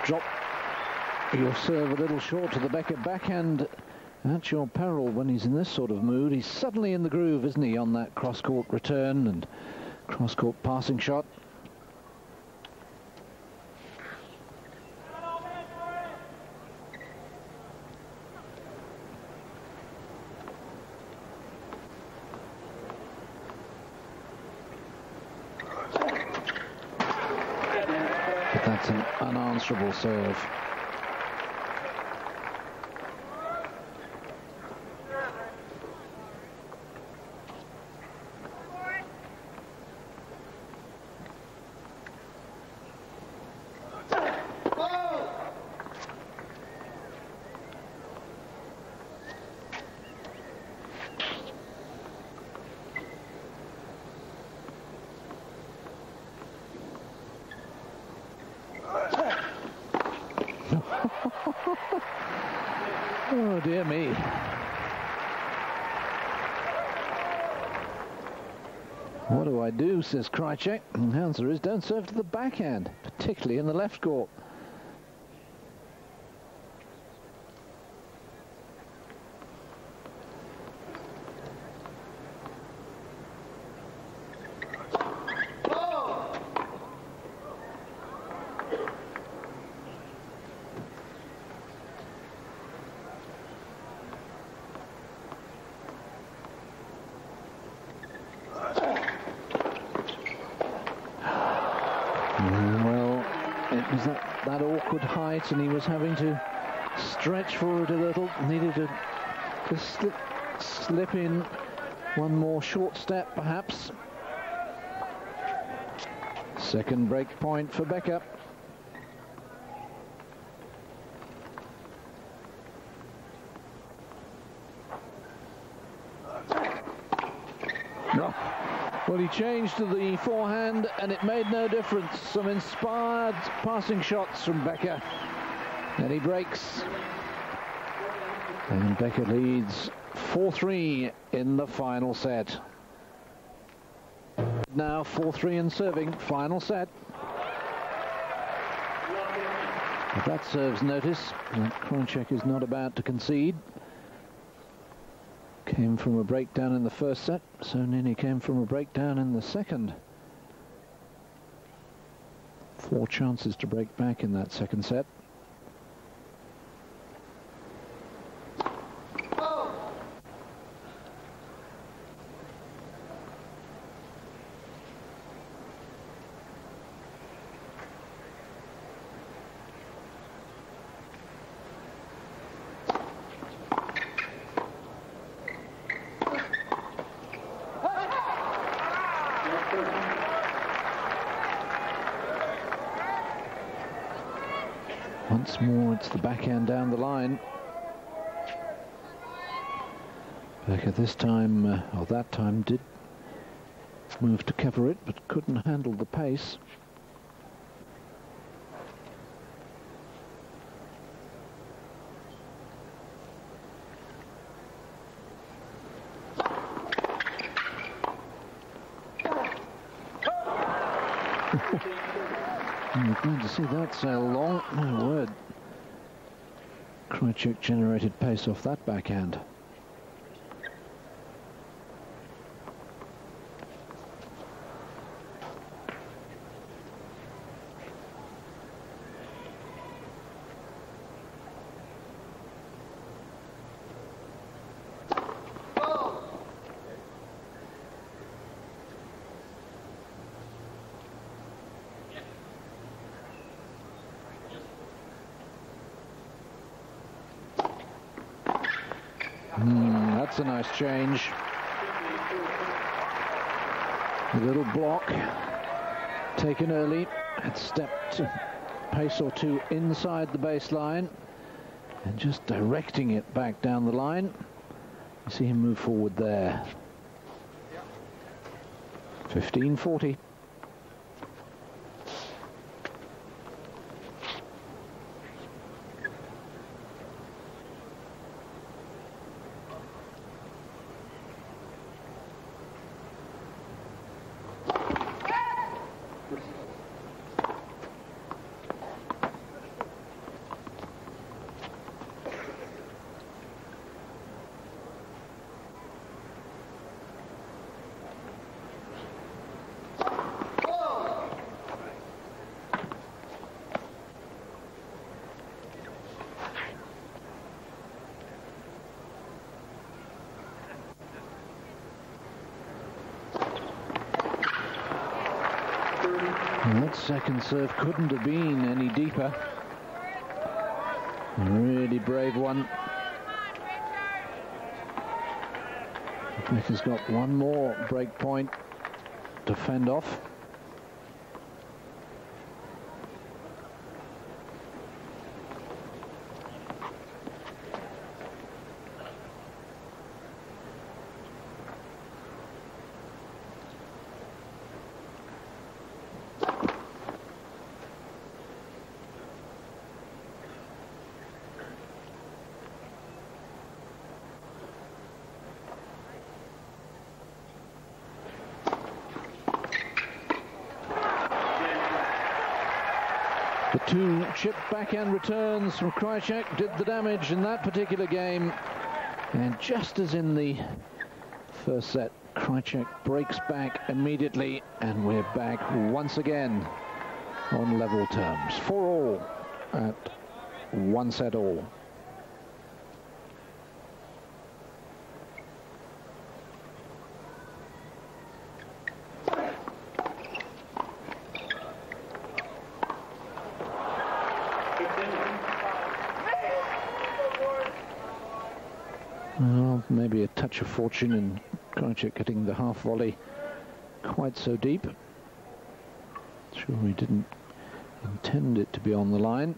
Drop your serve a little short to the Becker backhand at your peril when he's in this sort of mood. He's suddenly in the groove, isn't he, on that cross-court return and cross-court passing shot. That's an unanswerable serve. Oh, dear me. What do I do, says Krajicek. And the answer is don't serve to the backhand, particularly in the left court. Well, it was that awkward height, and he was having to stretch forward a little. Needed to slip in one more short step, perhaps. Second break point for Becker. No. Well, he changed to the forehand, and it made no difference. Some inspired passing shots from Becker. Then he breaks. And Becker leads 4-3 in the final set. Now 4-3 in serving, final set. But that serves notice that Krajicek is not about to concede. Came from a breakdown in the first set, so Nini came from a breakdown in the second. 4 chances to break back in that second set. Once more, it's the backhand down the line. Becker this time, or that time, did move to cover it, but couldn't handle the pace. You're going to see that sail long. My word. Krajicek generated pace off that backhand. That's a nice change. A little block taken early. Had stepped a pace or two inside the baseline and just directing it back down the line. You see him move forward there. 15-40. And that second serve couldn't have been any deeper. A really brave one. Becker's got one more break point to fend off. The two chip backhand returns from Krajicek did the damage in that particular game. And just as in the first set, Krajicek breaks back immediately, and we're back once again on level terms. 4-all at 1-set-all. Well, maybe a touch of fortune in Krajicek getting the half volley quite so deep. Sure, he didn't intend it to be on the line.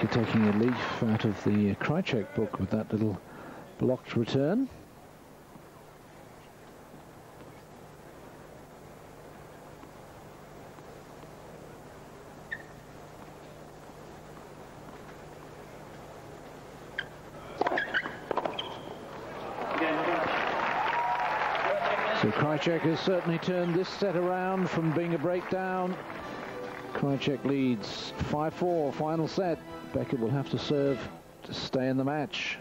Becker taking a leaf out of the Krajicek book with that little blocked return. So Krajicek has certainly turned this set around from being a breakdown. Krajicek leads 5-4, final set. Becker will have to serve to stay in the match.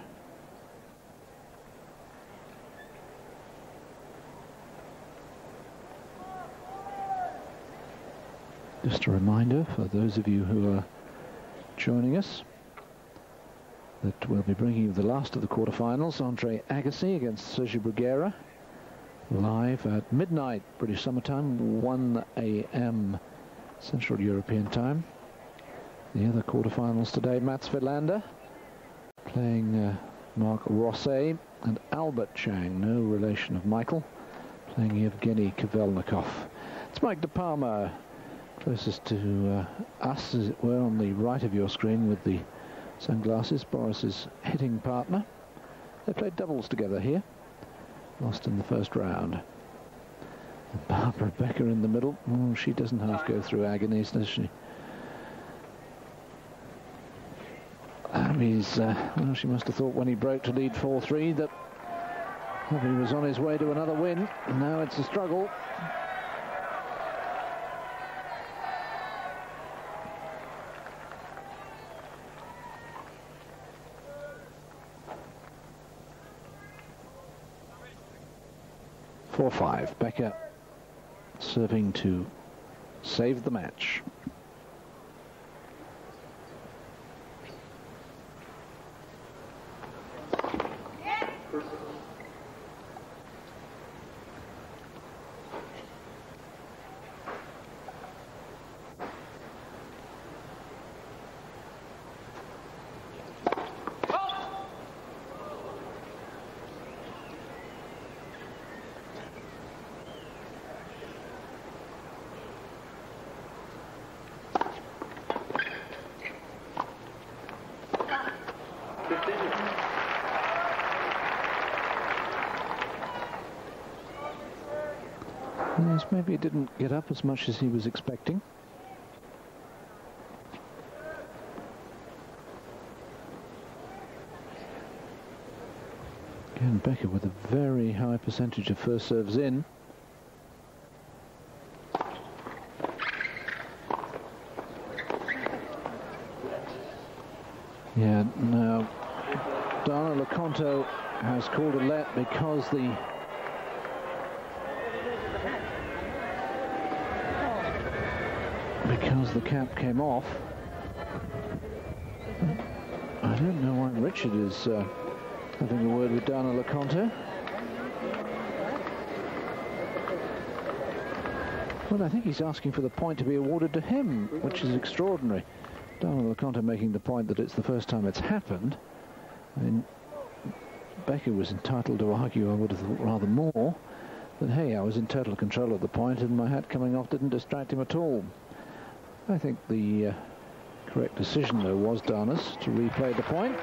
Just a reminder for those of you who are joining us that we'll be bringing you the last of the quarterfinals. Andre Agassi against Sergio Bruguera, live at midnight British Summer Time, 1 a.m. Central European Time. The other quarterfinals today, Mats Wilander playing Mark Rosset, and Albert Chang, no relation of Michael, playing Evgeny Kavelnikov. It's Mike De Palma, closest to us, as it were, on the right of your screen with the sunglasses, Boris's hitting partner. They played doubles together here, lost in the first round. And Barbara Becker in the middle. Oh, she doesn't half go through agonies, does she? Well, she must have thought when he broke to lead 4-3 that he was on his way to another win. And now it's a struggle. (4-5). Becker serving to save the match. Yes, maybe he didn't get up as much as he was expecting. Again, Becker with a very high percentage of first serves in. Yeah, now Dana Leconto has called a let because the cap came off. I don't know why Richard is having a word with Dana Leconto. Well, I think he's asking for the point to be awarded to him, which is extraordinary. Donald LeConte making the point that it's the first time it's happened. I mean, Becker was entitled to argue, I would have thought, rather more. But hey, I was in total control at the point, and my hat coming off didn't distract him at all. I think the correct decision, though, was Darnus to replay the point.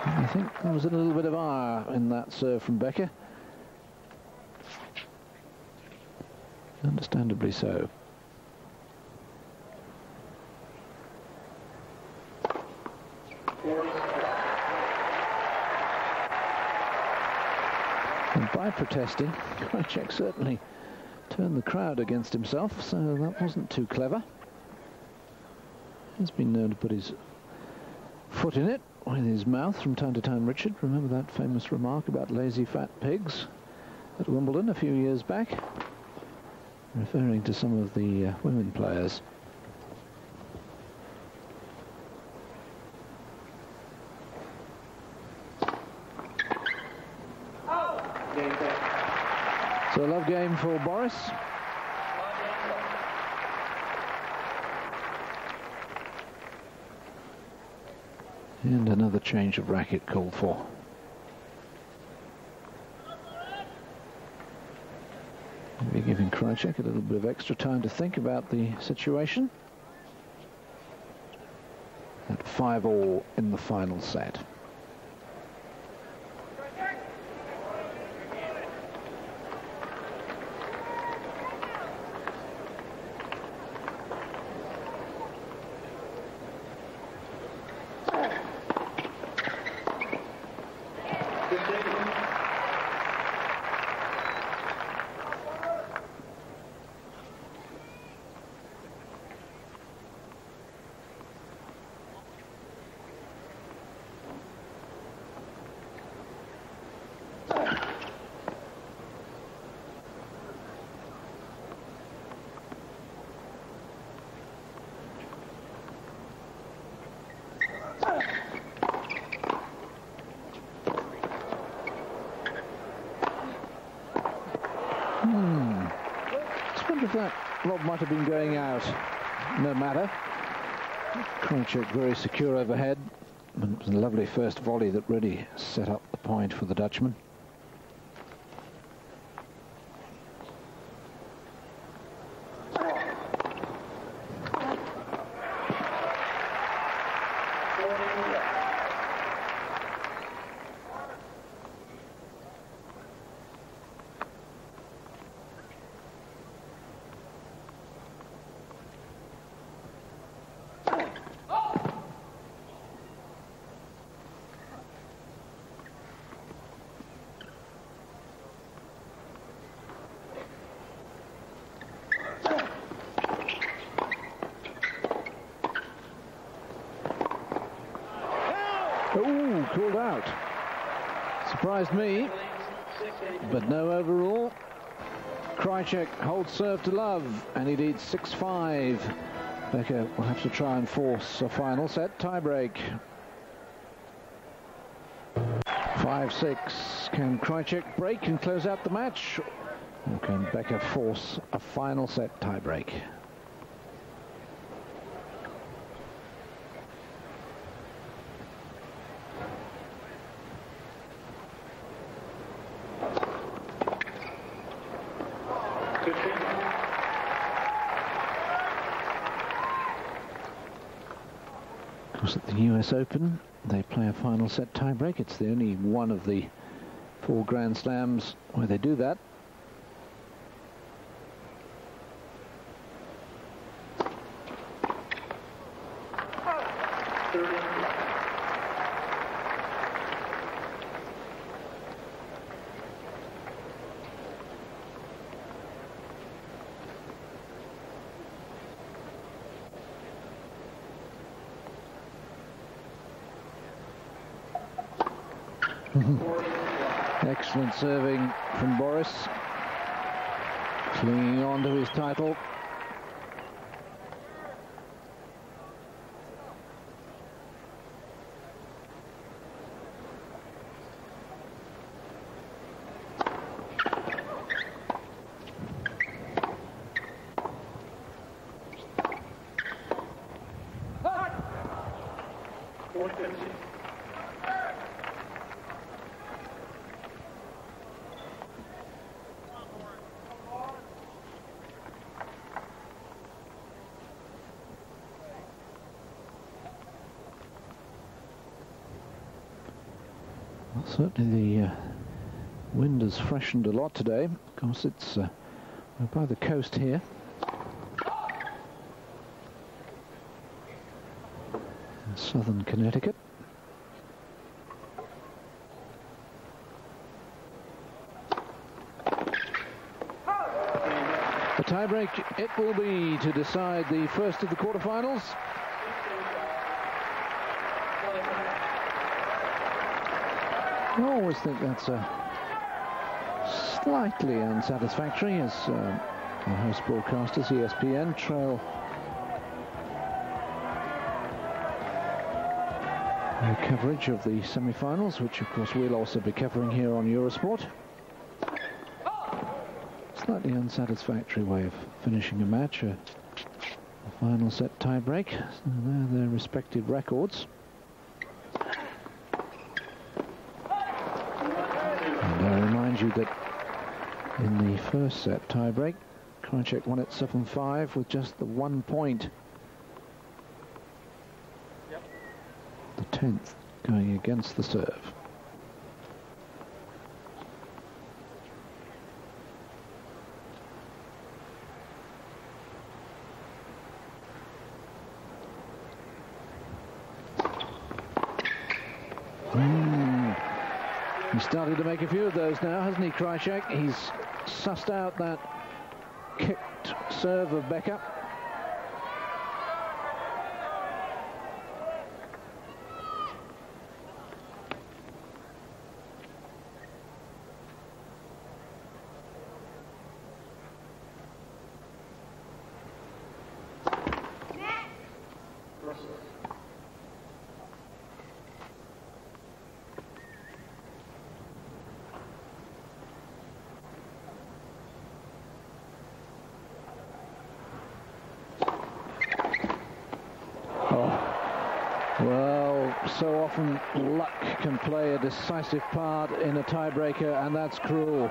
I think there was a little bit of ire in that serve from Becker. Understandably so. And by protesting, Krajicek certainly turned the crowd against himself, so that wasn't too clever. He's been known to put his foot in it with his mouth from time to time, Richard. Remember that famous remark about lazy fat pigs at Wimbledon a few years back? Referring to some of the women players. So a love game for Boris. And another change of racket called for. We're giving Krajicek a little bit of extra time to think about the situation. At 5-all in the final set. Just wonder if that lob might have been going out. No matter. Krajicek very secure overhead. And it was a lovely first volley that really set up the point for the Dutchman. Oh, called out. Surprised me, but no overall. Krajicek holds serve to love, and he leads 6-5. Becker will have to try and force a final set tiebreak. 5-6. Can Krajicek break and close out the match? Or can Becker force a final set tiebreak? Of course, at the US Open, they play a final set tiebreak. It's the only one of the 4 Grand Slams where they do that. Excellent serving from Boris, clinging on to his title. Certainly the wind has freshened a lot today. Of course, it's we're by the coast here. In southern Connecticut. The tiebreak it will be to decide the first of the quarterfinals. I always think that's slightly unsatisfactory as our host broadcasters, ESPN, trail their coverage of the semi-finals, which of course we'll also be covering here on Eurosport. Slightly unsatisfactory way of finishing a match, a final set tiebreak. So there are their respective records. And I remind you that in the first set tiebreak, Krajicek won it 7-5 with just the 1 point. The 10th going against the serve. He's starting to make a few of those now, hasn't he, Krajicek? He's sussed out that kicked serve of Becker. Well, so often luck can play a decisive part in a tiebreaker, and that's cruel.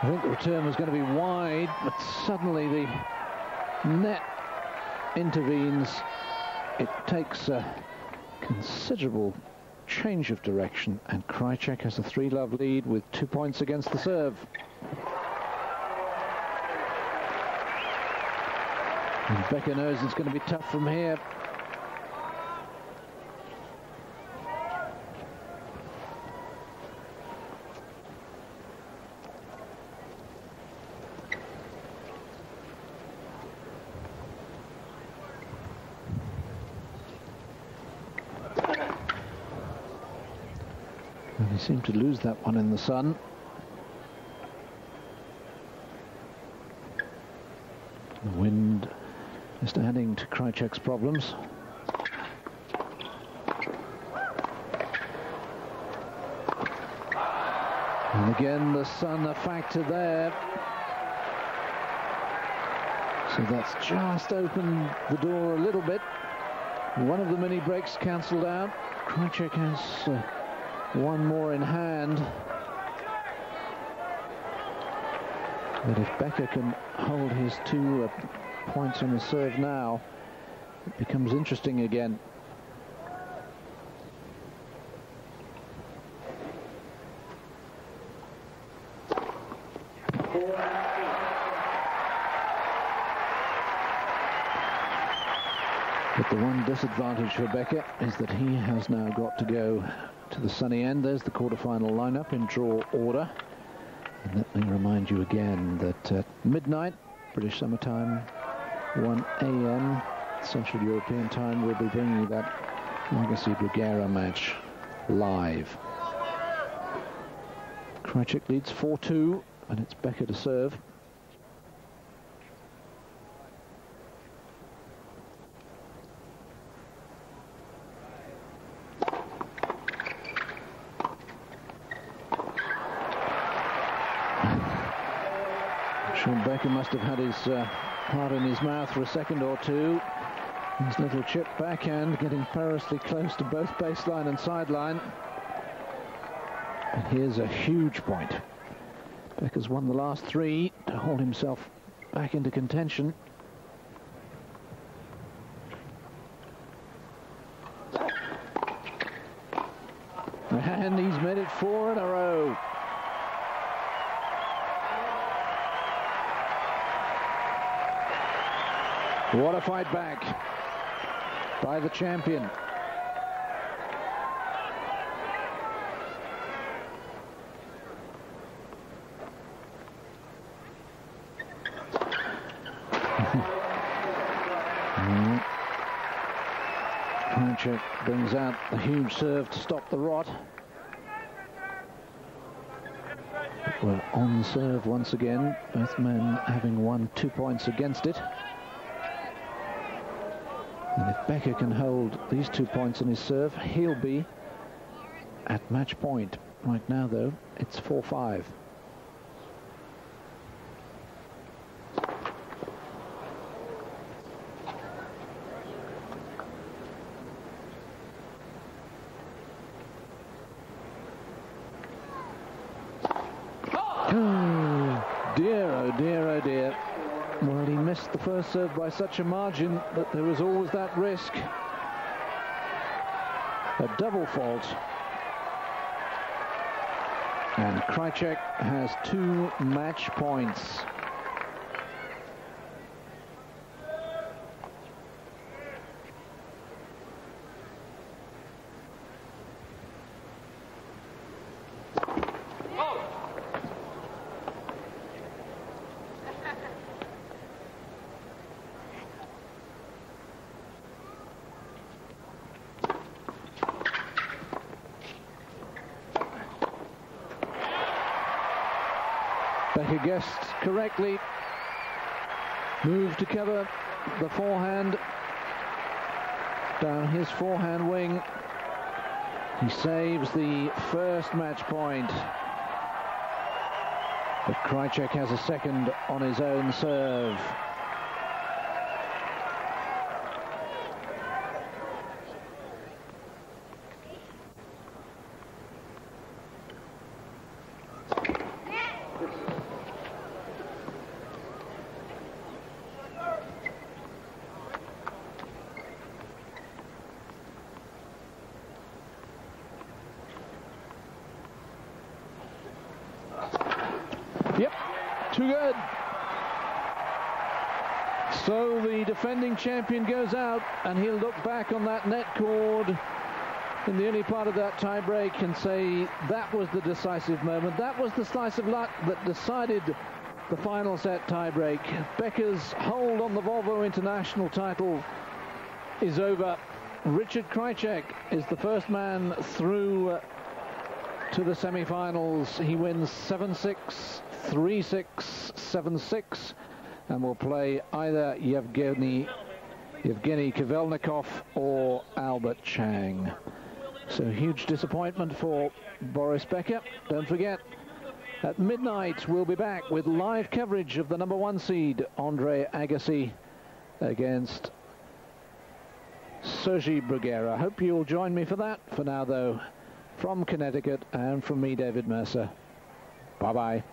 I think the return was going to be wide, but suddenly the net intervenes. It takes a considerable change of direction, and Krajicek has a 3-love lead with 2 points against the serve. And Becker knows it's going to be tough from here. And he seemed to lose that one in the sun. The wind just adding to Krajicek's problems. And again, the sun a factor there. So that's just opened the door a little bit. One of the mini breaks cancelled out. Krajicek has one more in hand. But if Becker can hold his 2 points on the serve now, it becomes interesting again. But the one disadvantage for Becker is that he has now got to go to the sunny end. There's the quarterfinal lineup in draw order. And let me remind you again that at midnight, British Summer Time, 1 a.m. Central European Time, we'll be bringing you that Legacy Bruguera match live. Krajicek leads 4-2, and it's Becker to serve. Becker must have had his heart in his mouth for a second or two. His little chip backhand getting perilously close to both baseline and sideline. And here's a huge point. Becker's won the last 3 to hold himself back into contention. it 4 in a row. What a fight back by the champion. Krajicek brings out the huge serve to stop the rot. We're on serve once again, both men having won 2 points against it. And if Becker can hold these 2 points in his serve, he'll be at match point. Right now, though, it's 4-5. Oh dear, oh dear. Well, he missed the first serve by such a margin that there was always that risk. A double fault. And Krajicek has 2 match points. Becker guessed correctly. Moved to cover the forehand. Down his forehand wing. He saves the first match point. But Krajicek has a second on his own serve. Yep, too good. So the defending champion goes out, and he'll look back on that net cord in the early part of that tie-break and say that was the decisive moment. That was the slice of luck that decided the final set tie-break. Becker's hold on the Volvo International title is over. Richard Krajicek is the first man through to the semi-finals. He wins 7-6, 3-6, 7-6, and will play either Yevgeny Kavelnikov or Albert Chang. So huge disappointment for Boris Becker. Don't forget, at midnight we'll be back with live coverage of the #1 seed Andre Agassi against Sergi Bruguera. I hope you'll join me for that. For now, though, from Connecticut and from me, David Mercer, bye-bye.